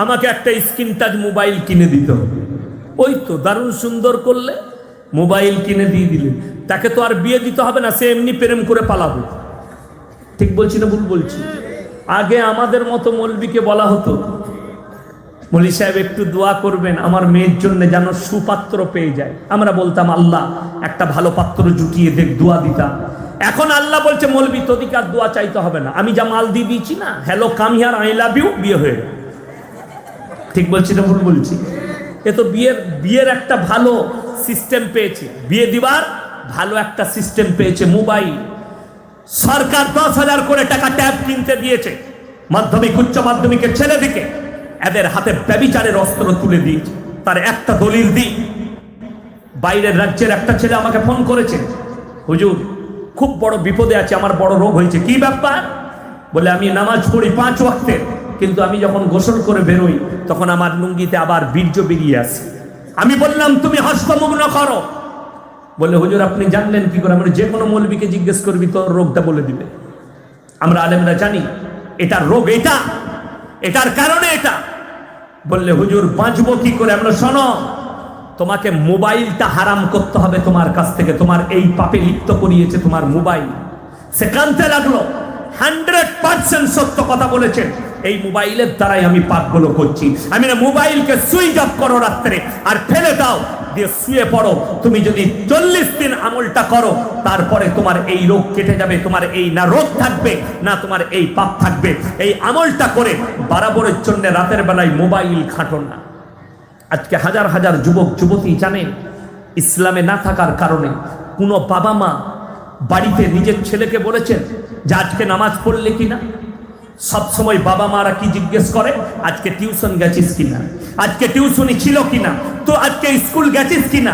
আমাকে একটা স্ক্রিন টাচ মোবাইল কিনে দিত। ওই তো দারুণ সুন্দর করলে, মোবাইল কিনে দিয়ে দিলে। তাকে তো আর বিয়ে দিতে হবে না, সে এমনি প্রেম করে পালাবে। ঠিক বলছি না ভুল বলছি? আগে আমাদের মতো মৌলবীকে বলা হতো, মৌলভী সাহেব একটু দোয়া করবেন আমার মেয়ের জন্য যেন সুপাত্র পেয়ে যায়। আমরা বলতাম আল্লাহ একটা ভালো পাত্র জুটিয়ে দেখ, দোয়া দিতাম। এখন আল্লাহ বলছে মৌলভী তোদিকে আর দোয়া চাইতে হবে না, আমি যা মাল দিয়ে দিয়েছি না, hello come here, I love you, বিয়ে হয়ে গেল। ঠিক বলছি না ভুল বলছি? এ তো বিয়ের একটা ভালো সিস্টেম পেয়েছে, বিয়ে দিবার ভালো একটা সিস্টেম পেয়েছে। মোবাইল সরকার 10,000 করে টাকা ট্যাব কিনতে দিয়েছে মাধ্যমিক উচ্চ মাধ্যমিকের ছেলেদিকে। এদের হাতে ব্যভিচারের অস্ত্র তুলে দিয়েছে। তার একটা দলিল দিই। বাইরের রাজ্যের একটা ছেলে আমাকে ফোন করেছে, হুজুর খুব বড় বিপদে আছে, আমার বড় রোগ হয়েছে। কি ব্যাপার? বলে আমি নামাজ পড়ি 5 ওয়াক্তের, কিন্তু আমি যখন গোসল করে বেরোই তখন আমার লুঙ্গিতে আবার বীর্য বেরিয়ে আসে। আমি বললাম তুমি হস্তমগ্ন করো। বলে হুজুর আপনি জানলেন কি করে? আমরা যে কোনো মৌলবীকে জিজ্ঞেস করবি তোর রোগটা বলে দিবে। আমরা আলেমরা জানি এটার রোগ এটা, এটার কারণে এটা। বললে হুজুর বাঁচবো কি করে? আমরা শোনো, তোমাকে মোবাইলটা হারাম করতে হবে তোমার কাছ থেকে। তোমার এই পাপে লিপ্ত করিয়েছে তোমার মোবাইল। সে কানতে লাগলো। 100% সত্য কথা বলেছেন। এই মোবাইলের দ্বারাই আমি পাপগুলো করছি। আমি না, মোবাইলকে সুইচ অফ করো রাত্রে আর ফেলে দাও, দিয়ে শুয়ে পড়ো। তুমি যদি 40 দিন আমলটা করো, তারপরে তোমার এই রোগ কেটে যাবে। তোমার এই না রোগ থাকবে না তোমার এই পাপ থাকবে। এই আমলটা করে বরাবরের জন্য রাতের বেলায় মোবাইল ঘাঁটো না। আজকে হাজার হাজার যুবক যুবতী জানেন ইসলামে না থাকার কারণে কোনো বাবা মা বাড়িতে নিজের ছেলেকে বলেছেন যে আজকে নামাজ পড়লে কিনা। সব সময় বাবা মারা কি জিজ্ঞেস করে? আজকে টিউশন গেছিস কিনা, আজকে টিউশনি ছিল কিনা, তো আজকে স্কুল গেছিস কিনা।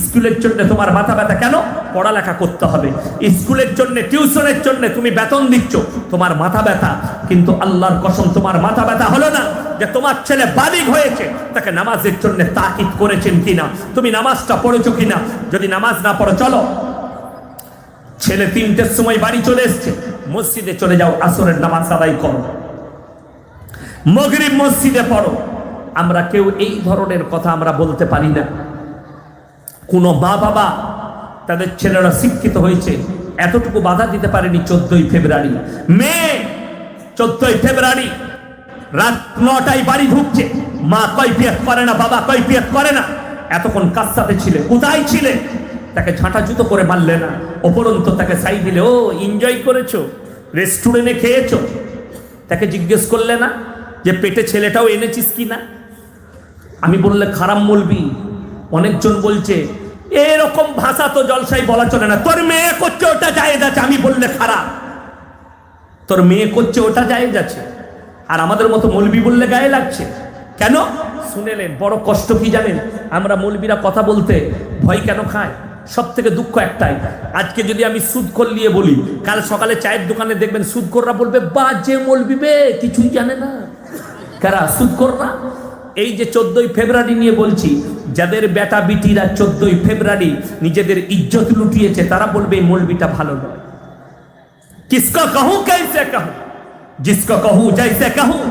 স্কুলের জন্য তোমার মাথা ব্যথা কেন? পড়ালেখা করতে হবে। স্কুলের জন্য টিউশনের জন্য তুমি বেতন দিচ্ছ, তোমার মাথা ব্যথা। কিন্তু আল্লাহর কসম তোমার মাথা ব্যথা হলো না যে তোমার ছেলে বালিগ হয়েছে, তাকে নামাজের জন্য তাকিদ করেছেন কিনা, তুমি নামাজটা পড়েছো কিনা। যদি নামাজ না পড়ো, চলো ছেলে 3টের সময় বাড়ি চলে এসছে, মসজিদে চলে যাও, আসরের নামাজ আদায় করো, মাগরিব মসজিদে পড়ো। আমরা কেউ এই ধরনের কথা আমরা বলতে পারি না। কোনো মা বাবা তাদের ছেলেরা শিক্ষিত হয়েছে এতটুকু বাধা দিতে পারেনি। 14ই ফেব্রুয়ারি মেয়ে 14ই ফেব্রুয়ারি রাত 9টায় বাড়ি ঢুকছে, মা কৈফিয়ত করে না, বাবা কৈফিয়ত করে না। এতক্ষণ কার সাথে ছিলে, কোথায় ছিলে? তাকে ঝাঁটা জুতো করে মারলে না, উপরন্ত তাকে সাই দিলে, ও এনজয় করেছো, রেস্টুরেন্টে খেয়েছো। তাকে জিজ্ঞেস করলে না যে পেটে ছেলেটাও এনেছিস কি না? আমি বললে খারাপ মৌলবি। অনেকজন বলছে এরকম ভাষা তো জলসাই বলা চলে না, তোর মেয়ে করছে ওটা জায়েজ আছে। আমি বললে খারাপ, তোর মেয়ে করছে ওটা জায়েজ আছে, আর আমাদের মতো মৌলবি বললে গায়ে লাগছে কেন? শুনেলেন বড় কষ্ট কি জানেন? আমরা মৌলবিরা কথা বলতে ভয় কেন খায়? সব থেকে দুঃখ একটাই, আজকে যদি আমি সুদখোর নিয়ে বলি, কাল সকালে চায়ের দোকানে দেখবেন সুদখোররা বলবে বাজে মৌলবি বে, কিছুই জানে না। কারা? সুদখোররা। এই যে 14ই ফেব্রুয়ারি নিয়ে বলছি, যাদের বেটা বিটিরা 14ই ফেব্রুয়ারি নিজেদের ইজ্জত লুটিয়েছে, তারা বলবে এই মৌলবিটা ভালো নয়। কিসকা कहूं कैसे कहूं, जिसको कहूं जैसे कहूं,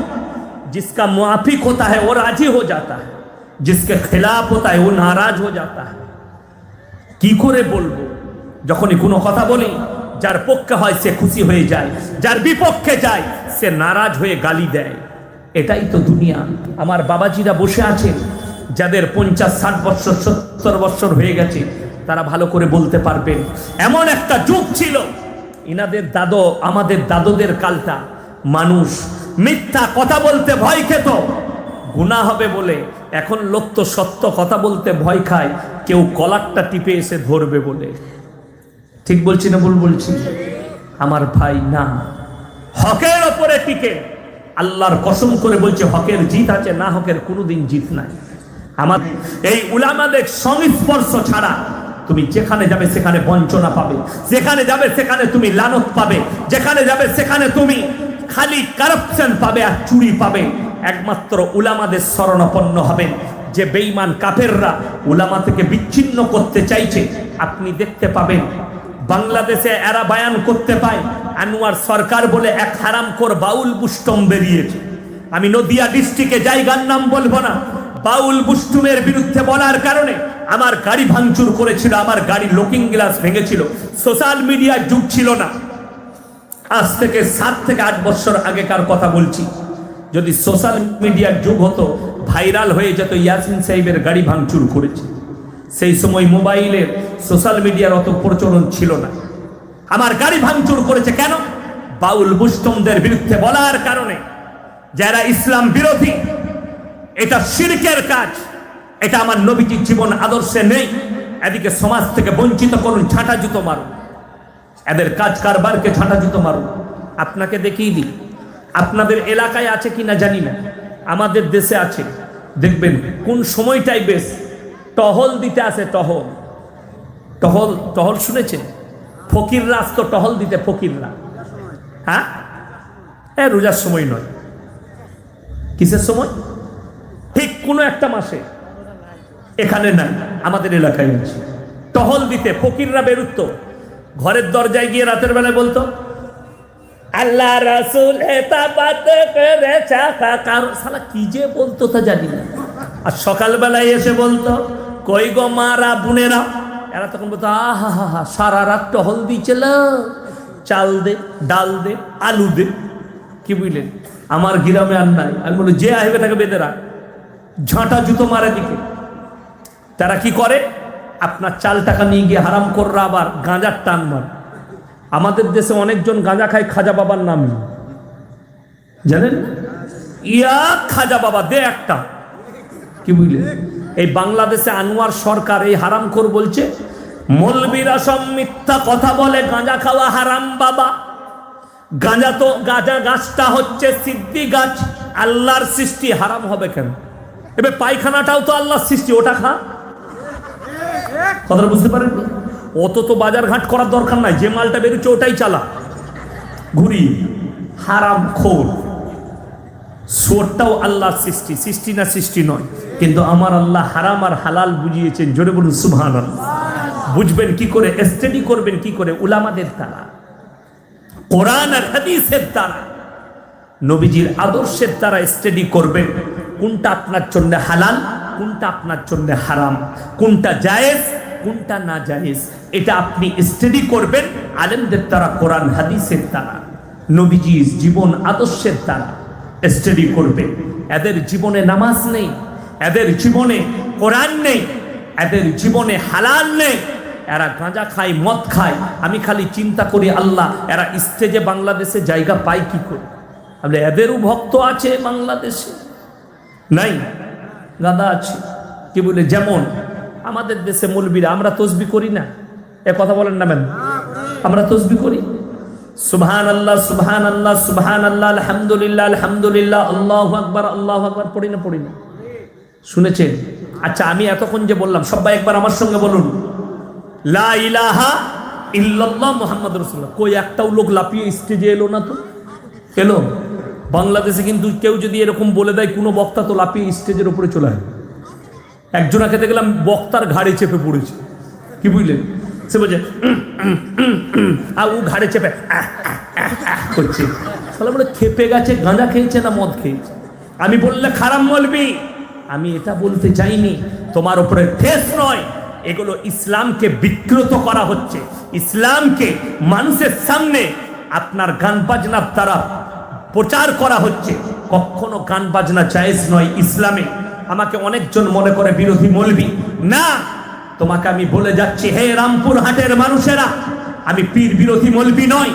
जिसका मुआफिक होता है वो राजी हो जाता है, जिसके खिलाफ होता है वो नाराज हो जाता है। কি করে বলবো, যখনই কোনো কথা বলি যার পক্ষে হয় সে খুশি হয়ে যায়, যার বিপক্ষে যায় সে নারাজ হয়ে গালি দেয়। এটাই তো দুনিয়া। আমার বাবাজিরা বসে আছেন যাদের 50-60 বছর 70 বছর হয়ে গেছে, তারা ভালো করে বলতে পারবেন এমন একটা যুগ ছিল। ইনাদের দাদু আমাদের দাদুদের কালটা মানুষ মিথ্যা কথা বলতে ভয় খেত, গুনাহ হবে বলে। এখন লোক তো সত্য কথা বলতে ভয় খায়, কেউ কলারটা টিপে এসে ধরবে বলে। ঠিক বলছি না ভুল বলছি? আমার ভাই না, হকের ওপরে টিকে আল্লাহর কসম করে বলছে হকের জিত আছে, না হকের কোনোদিন জিত নাই। আমার এই উলামাদের সংস্পর্শ ছাড়া তুমি যেখানে যাবে সেখানে বঞ্চনা পাবে, যেখানে যাবে সেখানে তুমি লানত পাবে, যেখানে যাবে সেখানে তুমি খালি কারাপশন পাবে আর চুরি পাবে। একমাত্র উলামাদের শরণাপন্ন হবেন। যে বেঈমান কাফেররা উলামা থেকে বিচ্ছিন্ন করতে চাইছে, আপনি দেখতে পাবেন বাংলাদেশে এরা বয়ান করতে পায়। আনোয়ার সরকার বলে এক হারামখোর বাউল বুস্টম বেরিয়েছে। আমি নদিয়া ডিস্ট্রিক্টে জায়গার নাম বলবো না। বাউল বুস্টুমের বিরুদ্ধে বলার কারণে আমার গাড়ি ভাঙচুর করেছিল, আমার গাড়ি লুকিং গ্লাস ভেঙেছিল। সোশ্যাল মিডিয়ার যুগ ছিল না, আজ থেকে 7 থেকে 8 বছর আগেকার কথা বলছি। যদি সোশ্যাল মিডিয়ার যুগ হতো ভাইরাল হয়ে যেত ইয়াসিন সাহেবের গাড়ি ভাঙচুর করেছে। সেই সময় মোবাইলের সোশ্যাল মিডিয়ার অত প্রচলন ছিল না। আমার গাড়ি ভাঙচুর করেছে কেন? বাউল বুস্টমদের বিরুদ্ধে বলার কারণে। যারা ইসলাম বিরোধী, এটা শিরকের কাজ, এটা আমার নবীজির জীবন আদর্শে নেই। এদিকে সমাজ থেকে বঞ্চিত করুন, ঝাঁটা জুতো মারুন, এদের কাজ কারবারকে ঝাঁটা জুতো মারুন। আপনাকে দেখিয়ে দিই, আপনাদের এলাকায় আছে কি না জানি না, আমাদের দেশে আছে। দেখবেন কোন সময়টাই বেশ টহল দিতে আসে। টহল টহল টহল শুনেছেন? ফকিররা আসতো টহল দিতে, ফকিররা। হ্যাঁ, রোজার সময় নয়, কিসের সময়? ঠিক কোনো একটা মাসে। এখানে নাই, আমাদের এলাকায় আছে। টহল দিতে ফকিররা বেরুত, ঘরের দরজায় গিয়ে রাতের বেলায় বলতো আল্লাহ রাসূল হেতাবাত করেছে কারো, শালা কি যে বলতো তা জানি না। আর সকালবেলায় এসে বলতো কই গো মারা বোনেরা, এরা তখন বলতো আহা হা হা সারা রাত টহল দিয়েছিল, চাল দে, ডাল দে, আলু দে। কি বুঝলেন? আমার গ্রামে আর নাই। আমি বলি যে আসবে তাকে বেঁধে রাখ, ঝাঁটা জুতো মারে দিকে। তারা কি করে? আপনার চাল টাকা নিয়ে গিয়ে হারাম কররা আবার গাঁজার টান মার। আমাদের দেশে অনেকজন গাঁজা খায় খাজা বাবার নাম, জানেন? ইয়া খাজা বাবা দে একটা। কি বুঝলেন? এই বাংলাদেশে আনোয়ার সরকার এই হারামখোর বলছে মৌলবীরা সব মিথ্যা কথা বলে, গাঁজা খাওয়া হারাম বাবা। গাঁজা তো গাঁজা গাছটা হচ্ছে সিদ্ধি গাছ, আল্লাহর সৃষ্টি, হারাম হবে কেন? এবার পায়খানাটাও তো আল্লাহর সৃষ্টি, ওটা খা। কথাটা বুঝতে পারেন? অত তো বাজার ঘাট করার দরকার নাই, যে মালটা বেরোচ্ছে ওটাই চালা ঘুরি। হারামখোর। সোরটাও আল্লাহর সৃষ্টি, সৃষ্টি না সৃষ্টি নয়, কিন্তু আমার আল্লাহ হারাম আর হালাল বুঝিয়েছেন। জোরে বলুন সুবহানাল্লাহ। বুঝবেন কি করে? স্টাডি করবেন কি করে? উলামাদের দ্বারা, কোরআন আর হাদিসের দ্বারা, নবীজির আদর্শের দ্বারা স্টাডি করবেন। কোনটা আপনার জন্য হালাল, কোনটা আপনার জন্য হারাম, কোনটা জায়েজ, কোনটা না জায়েজ, এটা আপনি স্টাডি করবেন আলেমদের দ্বারা, কোরআন হাদিসের দ্বারা, নবীজির জীবন আদর্শের দ্বারা স্টাডি করবেন। এদের জীবনে নামাজ নেই, এদের জীবনে কোরআন নেই, এদের জীবনে হালাল নেই। এরা গাঁজা খায়, মদ খায়। আমি খালি চিন্তা করি আল্লাহ, এরা স্টেজে বাংলাদেশে জায়গা পায় কি করে? তাহলে এদেরও ভক্ত আছে বাংলাদেশে? নাই, গাদা আছে। কি বলে? যেমন আমাদের দেশে মৌলবীরা, আমরা তসবি করি না, এ কথা বলেন না? আমরা তসবি করি, সুবহানাল্লাহ সুবহানাল্লাহ সুবহানাল্লাহ, আলহামদুলিল্লাহ আলহামদুলিল্লাহ, আল্লাহু আকবার আল্লাহু আকবার, পড়ি না? পড়ি না? শুনেছেন? আচ্ছা, আমি এতক্ষণ যে বললাম সবাই একবার আমার সঙ্গে বলুন লা ইলাহা ইল্লাল্লাহ মুহাম্মাদুর রাসূলুল্লাহ। কই একটাও লোক লাফিয়ে স্টেজে এলো না তো? এলো? বাংলাদেশে কিন্তু কেউ যদি এরকম বলে দেয় কোনো বক্তা, তো লাফিয়ে স্টেজের উপরে চলে আসে। একজনকে দেখলাম বক্তার ঘাড়ে চেপে পড়েছে। কি বুঝলেন? সে বলছে আর ও ঘাড়ে চেপে করছে। বলে খেপে গেছে, গাঁজা খেয়েছে না মদ খেয়েছে? আমি বললে খারাপ মৌলবি, আমি এটা বলতে চাইনি। তোমার উপরে ঠেস নয়, এগুলো ইসলামকে বিকৃত করা হচ্ছে। ইসলামকে মানুষের সামনে আপনার গান বাজনার দ্বারা প্রচার করা হচ্ছে। কখনো গান বাজনা জায়েজ নয় ইসলামে। আমাকে অনেকজন মনে করে বিরোধী মৌলবি। না, তোমাকে আমি বলে যাচ্ছি, হে রামপুর হাটের মানুষেরা, আমি পীর বিরোধী মৌলবি নয়।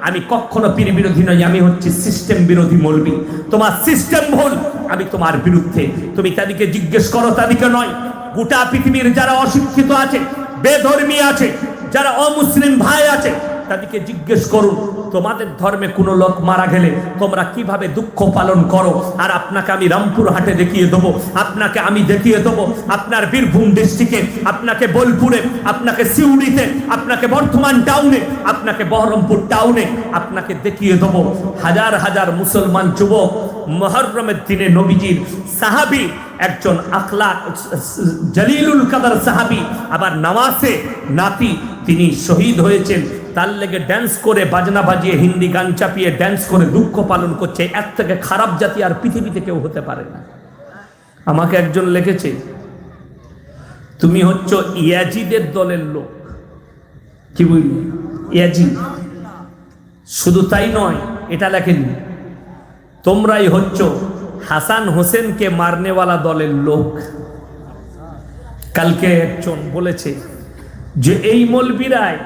আমি কখনো পীর বিরোধী নই, আমি হচ্ছি সিস্টেম বিরোধী মৌলবি। তোমার সিস্টেম ভুল, আমি তোমার বিরুদ্ধে। তুমি তাদেরকে জিজ্ঞেস করো, তাদেরকে নয়। গোটা পৃথিবীর যারা অশিক্ষিত আছে, বেধর্মী আছে, যারা অমুসলিম ভাই আছে, তাদেরকে জিজ্ঞেস করুন, তোমাদের ধর্মে কোনো লোক মারা গেলে তোমরা কিভাবে দুঃখ পালন করো। আর আপনাকে আমি রামপুর হাটে দেখিয়ে দেবো, আপনাকে আমি দেখিয়ে দেবো, আপনার বীরভূম ডিস্ট্রিক্টে, আপনাকে বোলপুরে, আপনাকে সিউড়িতে, আপনাকে বর্ধমান টাউনে, আপনাকে বহরমপুর টাউনে আপনাকে দেখিয়ে দেবো। হাজার হাজার মুসলমান যুবক মুহররমের দিনে নবীজির সাহাবী, একজন আখলাক জলিলুল কদর সাহাবী, আবার নওয়াসে নাতি, তিনি শহীদ হয়েছেন। তার লেগে ড্যান্স করে, বাজনা বাজিয়ে, হিন্দি গান চাপিয়ে ড্যান্স করে দুঃখ পালন করছে। এর থেকে খারাপ জাতি আর পৃথিবীতে কেউ হতে পারে না। আমাকে একজন লিখেছে, তুমি হচ্ছ ইয়াজিদের দলের লোক। কি বুঝলি? ইয়াজিদ। শুধু তাই নয়, এটা লেখেনি, তোমরাই হচ্ছ হাসান হোসেনকে মারনেওয়ালা দলের লোক। কালকে একজন বলেছে যে এই মৌলবীরাই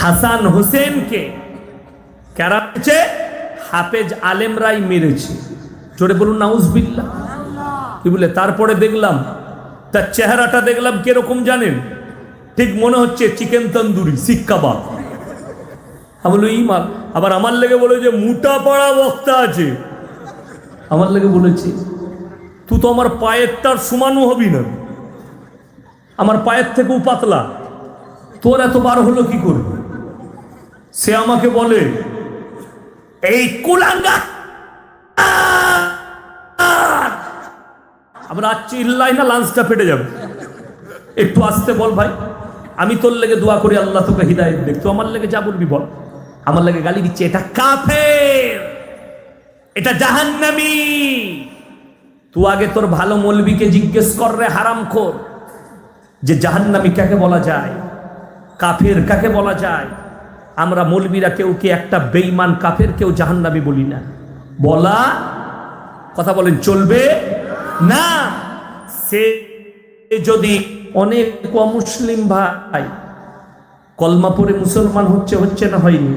হাসান হোসেনকে কারা মেরেছে? হাফেজ আলেমরাই মেরেছে। জোরে বলুন নাউজুবিল্লাহ। কি বলে? তারপরে দেখলাম তার চেহারাটা, দেখলাম কিরকম জানেন? ঠিক মনে হচ্ছে চিকেন তন্দুরি, শিক কাবাব। আমি বলি ইমাম। আবার আমার লেগে বলে যে মোটা পাড়া বক্তা আছে। আমার লেগে বলেছে, তুই তো আমার পায়ের তার সমানও হবি না, আমার পায়ের থেকেও পাতলা, তোর এত বার হলো কি করবে? সে আমাকে বলে, এই কুলাঙ্গা আমরা চিল্লাই না, লাঞ্চটা ফেটে যাবে। একটু আসতে বল ভাই, আমি তোর লেগে দোয়া করি আল্লাহ তোকে হিদায়াত দেখ। তুই আমার লেগে যা বলবি বল। আমার লেগে গালি দিচ্ছে, এটা কাফের, এটা জাহান্নামী। তুই আগে তোর ভালো মৌলবীকে জিজ্ঞেস কর রে হারামখোর, যে জাহান্নামী কাকে বলা যায়, কাফের কাকে বলা যায়। আমরা মৌলবীরা কেউ কি একটা বেঈমান কাফের কেউ জাহান্নামী বলি না। বলা কথা বলেন চলবে না। সে যদি অনেক অমুসলিম ভাই কলমা পড়ে মুসলমান হচ্ছে না হয়নি,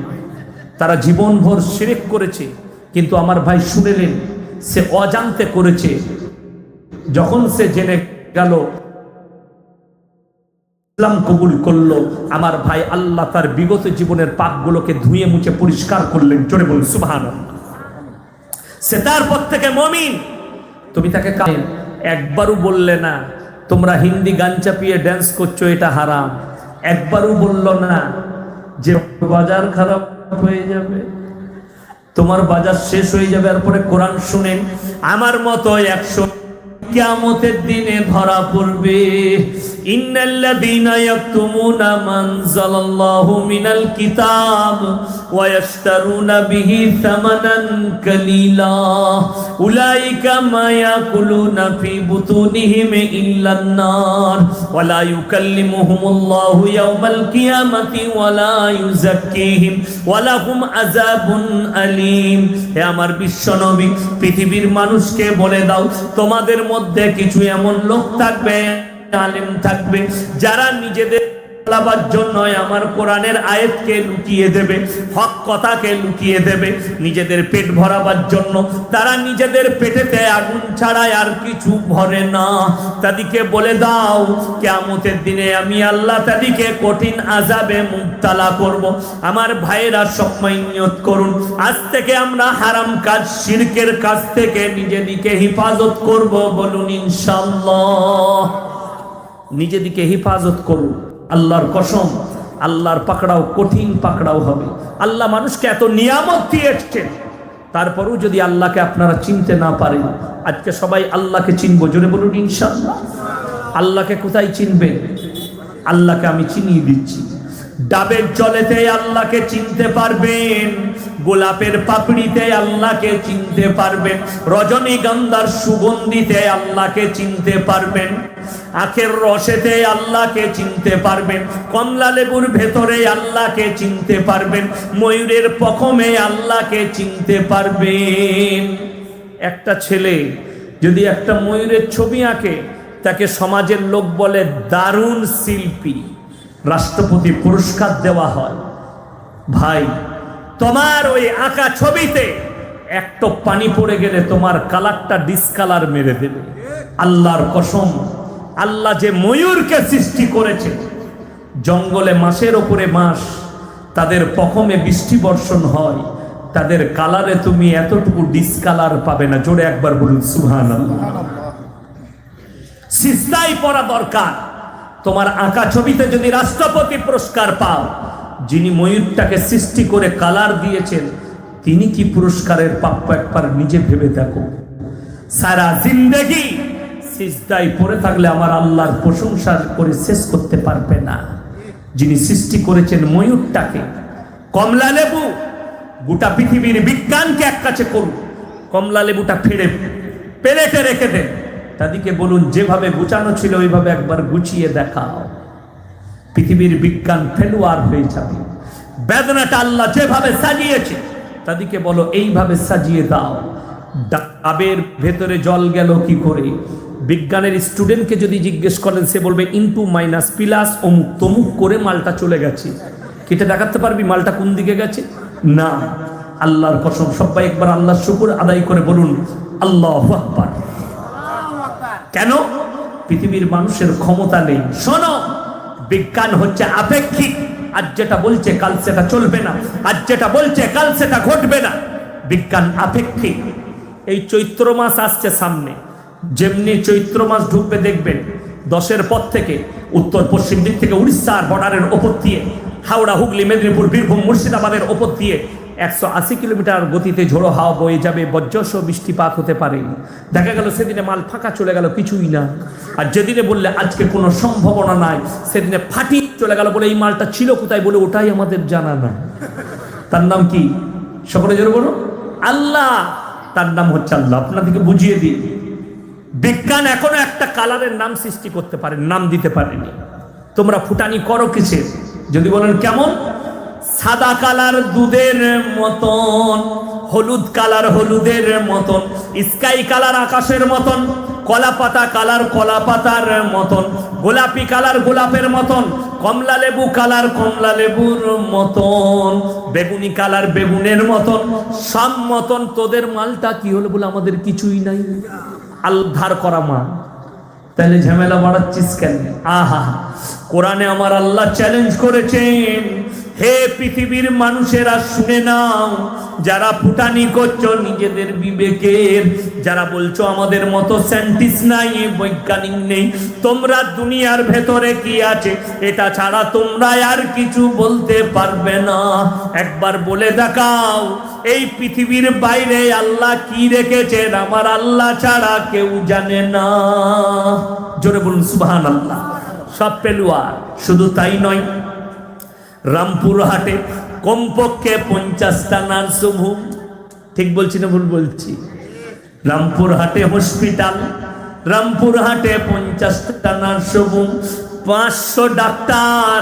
তারা জীবনভর শিরক করেছে, কিন্তু আমার ভাই শুনেলেন সে অজান্তে করেছে। যখন সে জেনে গেল, ইসলাম কবুল করলো, আমার ভাই আল্লাহ তার বিগত জীবনের পাপগুলোকে ধুয়ে মুছে পরিষ্কার করলেন। জোরে বলুন সুবহানাল্লাহ। সে তারপর থেকে মুমিন। তুমি তাকে একবারও বললে না তোমরা হিন্দি গান চাপিয়ে ড্যান্স করছো এটা হারাম। একবারও বললো না যে বাজার খারাপ হয়ে যাবে, তোমার বাজার শেষ হয়ে যাবে, এরপরে কোরআন শুনেন। আমার মতো 100 কিয়ামতের দিনে ধরা পড়বে। ইন্নাল্লাযীনা ইয়াকতুমুনা মা আনজালাল্লাহু মিনাল কিতাব ওয়া ইয়াশতারুনা বিহি সামানান কালীলা উলাইকা মা ইয়াকুলুনা ফি বুতুনিহিম ইল্লান নার ওয়া লা ইউকাল্লিমুহুমুল্লাহু ইয়াওমাল কিয়ামাতি ওয়া লা ইউযাক্কিহিম ওয়া লাহুম আযাবুন আলীম। হে আমার বিশ্বনবী, পৃথিবীর মানুষকে বলে দাও, তোমাদের মধ্যে কিছু এমন লোক থাকবে, আলেম থাকবে, যারা নিজেদের লাভার জন্য আমার কোরআনের আয়াতকে লুকিয়ে দেবে, হক কথাকে লুকিয়ে দেবে, নিজেদের পেট ভরাবার জন্য। তারা নিজেদের পেটেতে আগুন ছাড়াই আর কিছু ভরে না। তাদেরকে বলে দাও, কিয়ামতের দিনে আমি আল্লাহ তাদেরকে কঠিন আযাবে মুবতালা করব। আমার ভাইয়েরা সবাই নিয়ত করুন, আজ থেকে আমরা হারাম কাজ, শিরকের কাজ থেকে নিজেদেরকে হেফাজত করব। বলুন ইনশাআল্লাহ। নিজেদেরকে হেফাজত করুন। আল্লাহর কসম, আল্লাহর পাকড়াও কঠিন পাকড়াও হবে। আল্লাহ মানুষকে এত নিয়ামত দিয়েছেন, তারপরেও যদি আল্লাহকে আপনারা চিনতে না পারেন, আজকে সবাই আল্লাহকে চিনবো। জোরে বলুন ইনশাআল্লাহ। আল্লাহকে কোথায় চিনবেন? আল্লাহকে আমি চিনিয়ে দিচ্ছি। ডাবের জলেতে আল্লাহকে চিনতে পারবেন, গোলাপের পাপড়িতে আল্লাহকে চিনতে পারবেন, রজনীগন্ধার সুগন্ধিতে আল্লাহকে চিনতে পারবেন, আখের রসেতে আল্লাহকে চিনতে পারবেন, কমলা লেবুর ভেতরে আল্লাহকে চিনতে পারবেন, ময়ূরের পখমে আল্লাহকে চিনতে পারবেন। একটা ছেলে যদি একটা ময়ূরের ছবি আঁকে, তাকে সমাজের লোক বলে দারুণ শিল্পী, রাষ্ট্রপতি পুরস্কার দেওয়া হয়। ভাই, তোমার ওই আঁকা ছবিতে একটু পানি পড়ে গেলে তোমার কালারটা ডিসকালার মেরে দেবে। আল্লাহর কসম, আল্লাহ যে ময়ূরকে সৃষ্টি করেছে, জঙ্গলে মাসের ওপরে মাস, তাদের পখমে বৃষ্টি বর্ষণ হয়, তাদের কালারে তুমি এতটুকু ডিসকালার পাবে না। জোরে একবার বলুন সুবহানাল্লাহ। সিজদায় পড়া দরকার। তোমার আঁকা ছবিতে যদি রাষ্ট্রপতি পুরস্কার পাও, যিনি ময়ূরটাকে সৃষ্টি করে কালার দিয়েছেন, তিনি কি পুরস্কারের প্রাপ্য একবার নিজে ভেবে দেখো। সারা জিন্দেগি সিজদায় পড়ে থাকলে আমার আল্লাহর প্রশংসা করে শেষ করতে পারবে না। যিনি সৃষ্টি করেছেন ময়ূরটাকে, কমলা লেবু, গোটা পৃথিবীর বিজ্ঞানকে এক কাছে করুন, কমলা লেবুটা ফেড়ে প্লেটে রেখে দেন, তাদেরকে বলুন যেভাবে গুছানো ছিল ওইভাবে একবার গুছিয়ে দেখাও, পৃথিবীর বিজ্ঞান ফেলুয়ার হয়ে যাবে। বেদনাটা আল্লাহ যেভাবে সাজিয়েছে, তাদেরকে বলো এইভাবে সাজিয়ে দাও। ডাবের ভেতরে জল গেল কি করে? বিজ্ঞানের স্টুডেন্টকে যদি জিজ্ঞেস করেন, সে বলবে ইনটু মাইনাস প্লাস অমুক তমুক করে মালটা চলে গেছে। কেটে দেখাতে পারবি মালটা কোন দিকে গেছে? না। আল্লাহর কসম, সবাই একবার আল্লাহর শুকর আদায় করে বলুন আল্লাহু আকবার। কেন? পৃথিবীর মানুষের ক্ষমতা নেই। শোনো, বিজ্ঞান হচ্ছে আপেক্ষিক। আজ যেটা বলছে কাল সেটা চলবে না, আজ যেটা বলছে কাল সেটা ঘটবে না। বিজ্ঞান আপেক্ষিক। এই চৈত্র মাস আসছে সামনে, যেমনি চৈত্র মাস ঢুকবে দেখবেন 10-এর পর থেকে উত্তর পশ্চিম দিক থেকে উড়িষ্যার বর্ডারের ওপর দিয়ে, হাওড়া, হুগলি, মেদিনীপুর, বীরভূম, মুর্শিদাবাদের ওপর দিয়ে 180 কিলোমিটার গতিতে ঝোড়ো হাওয়া বয়ে যাবে, বজ্রসহ বৃষ্টিপাত হতে পারে। দেখা গেল সেদিনে মাল ফাঁকা চলে গেল, কিছুই না। আর যেদিনে বললে আজকে কোনো সম্ভাবনা নাই, সেদিনে ফাটি চলে গেল, বলে এই মালটা ছিল কোথায়, বলে ওটাই আমাদের জানা না। তার নাম কি? সকলে জোরে বলো আল্লাহ। তার নাম হচ্ছে আল্লাহ। আপনাদেরকে বুঝিয়ে দিই, বিজ্ঞান এখনো একটা কালারের নাম সৃষ্টি করতে পারে, নাম দিতে পারেনি। তোমরা ফুটানি করো কিসের? যদি বলেন কেমন? সাদা কালার দুধের মতন, হলুদ কালার হলুদের মতন, স্কাই কালার আকাশের মতন, কলা পাতা কালার কলা পাতার মতন, গোলাপি কালার গোলাপের মতন, কমলা লেবু কালার কমলা লেবুর মতন, বেগুনি কালার বেগুনের মতন, সব মতন। তোদের মালটা কি হলো? বলে আমাদের কিছুই নাই। আল্ধার করা মা, তাহলে ঝামেলা বাড়াচ্ছিস কেন? আহা, কোরআনে আমার আল্লাহ চ্যালেঞ্জ করেছেন, হে পৃথিবীর মানুষেরা শুনে নাও, যারা ফুটানি করছো নিজেদের বিবেকের, যারা বলছো আমাদের মতো সায়েন্টিস্ট নাই, বৈজ্ঞানিক নেই, তোমরা দুনিয়ার ভেতরে কি আছে এটা ছাড়া তোমরা আর কিছু বলতে পারবে না। একবার বলে দেখাও, এই পৃথিবীর বাইরে আল্লাহ কি রেখেছেন আমার আল্লাহ ছাড়া কেউ জানে না। জোরে বলুন সুবহানাল্লাহ। সব পেলুয়া। শুধু তাই নয়, রামপুরহাটে কমপক্ষে 50টা নার্সিংহোম, ঠিক বলছি না ভুল বলছি? রামপুরহাটে হসপিটাল, রামপুরহাটে 50টা নার্সিংহোম, 500 ডাক্তার,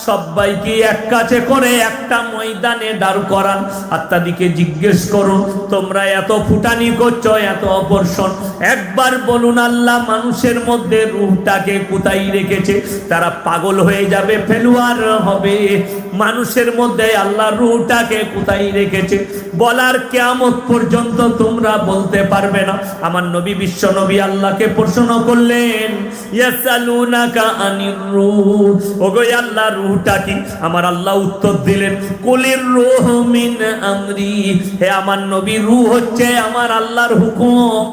সবাইকে এক কাছে করে একটা ময়দানে দাঁড় করান। আর তাদেরকে জিজ্ঞেস করুন, তোমরা এত ফুটানি করছো, এত অপরশন, একবার বলুন আল্লাহ মানুষের মধ্যে রূহটাকে কোথায় রেখেছে? তারা পাগল হয়ে যাবে, ফেলুয়ার হবে। মানুষের মধ্যে আল্লাহ রূহটাকে কোথায় রেখেছে বলার কিয়ামত পর্যন্ত তোমরা বলতে পারবে না। আমার নবী, বিশ্ব নবী আল্লাহকে প্রশ্ন করলেন, ইয়াসালুনাকা আনির রূহ, ওগো আল্লাহ রূহটা কি? আমার আল্লাহ উত্তর দিলেন, কুলির রূহ মিন আমরি, হে আমার নবী, রূহ হচ্ছে আমার আল্লাহর হুকুম।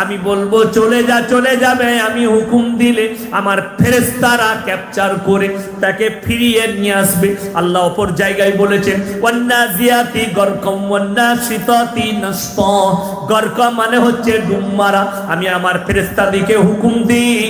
আমি বলবো চলে যা, চলে যাবে। আমি হুকুম দিলে আমার ফেরেশতারা ক্যাপচার করে তাকে ফিরিয়ে নিয়ে আসবে। আল্লাহ অপর জায়গায় বলেছেন, ওয়ান্নাজিয়াতি গরকম ওয়ান্নাশিতাতি নাশতা, গরক মানে হচ্ছে ডুব মারা। আমি আমার ফেরেশতাদেরকে হুকুম দিই,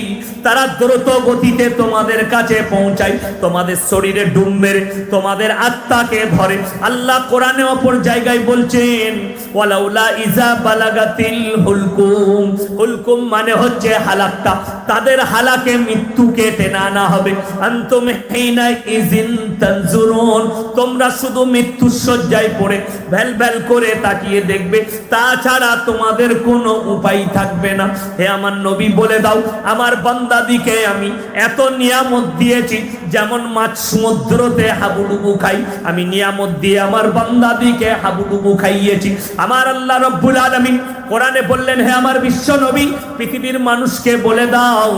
তারা দ্রুত গতিতে তোমাদের কাছে পৌঁছায়, তোমাদের শরীরে ডুব মেরে তোমাদের আত্মাকে ধরে। আল্লাহ কোরআনে অপর জায়গায় বলছেন ওয়ালাউলা ইজা বালাগাতিল হুলকুম, হুলকুম মানে হচ্ছে হালাকটা, তাদের হালাকে মৃত্যুকে টেনে আনা হবে। আনতুম হিনা ইজিন তানজুরুন, তোমরা শুধু মৃত্যুর শয্যায় পড়ে ভ্যাল ভ্যাল করে তাকিয়ে দেখবে, তাছাড়া তোমাদের কোনো উপায় থাকবে না। হে আমার নবী বলে দাও আমার বান্দাদিকে আমি এত নিয়ামত দিয়েছি, যেমন মাছ সমুদ্রতে হাবুডুবু খাই, আমি নিয়ামত দিয়ে আমার বান্দাদিকে হাবুডুবু খাইয়েছি। আমার আল্লাহ রব্বুল আলামিন কোরআনে বললেন হে আমার বিশ্ব নবী পৃথিবীর মানুষকে বলে দাও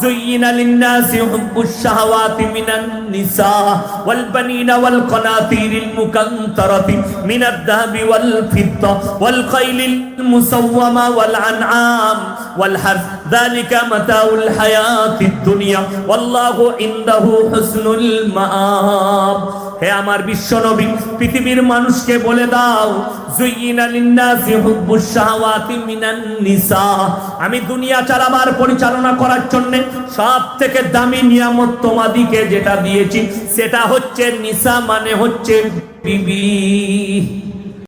যুয়িনা লিন-নাসি হুব্বুশ শাহাওয়াতি মিনান নিসা ওয়াল বানিনা ওয়াল কানাতিরিল মুকান্তারাতি মিনাদ যাহাবি ওয়াল ফিদ্দা ওয়াল খাইলিল মুসাওয়ামা ওয়াল আনআম ওয়াল হারথ যালিকা মাতাউল হায়াতিদ দুনিয়া ওয়াল্লাহু ইনদাহু হুসনুল মাআব। হে আমার বিশ্ব নবী পৃথিবীর মানুষকে বলে দাও যুয়িনা লিন-নাসি হুব্বুশ শাহাওয়াতি মিনান নিসা, আমি দুনিয়া চালাবার পরিচালনা করার জন্য সব থেকে দামি নিয়ামত তোমাদিকে যেটা দিয়েছি সেটা হচ্ছে নিসা, মানে হচ্ছে বিবি।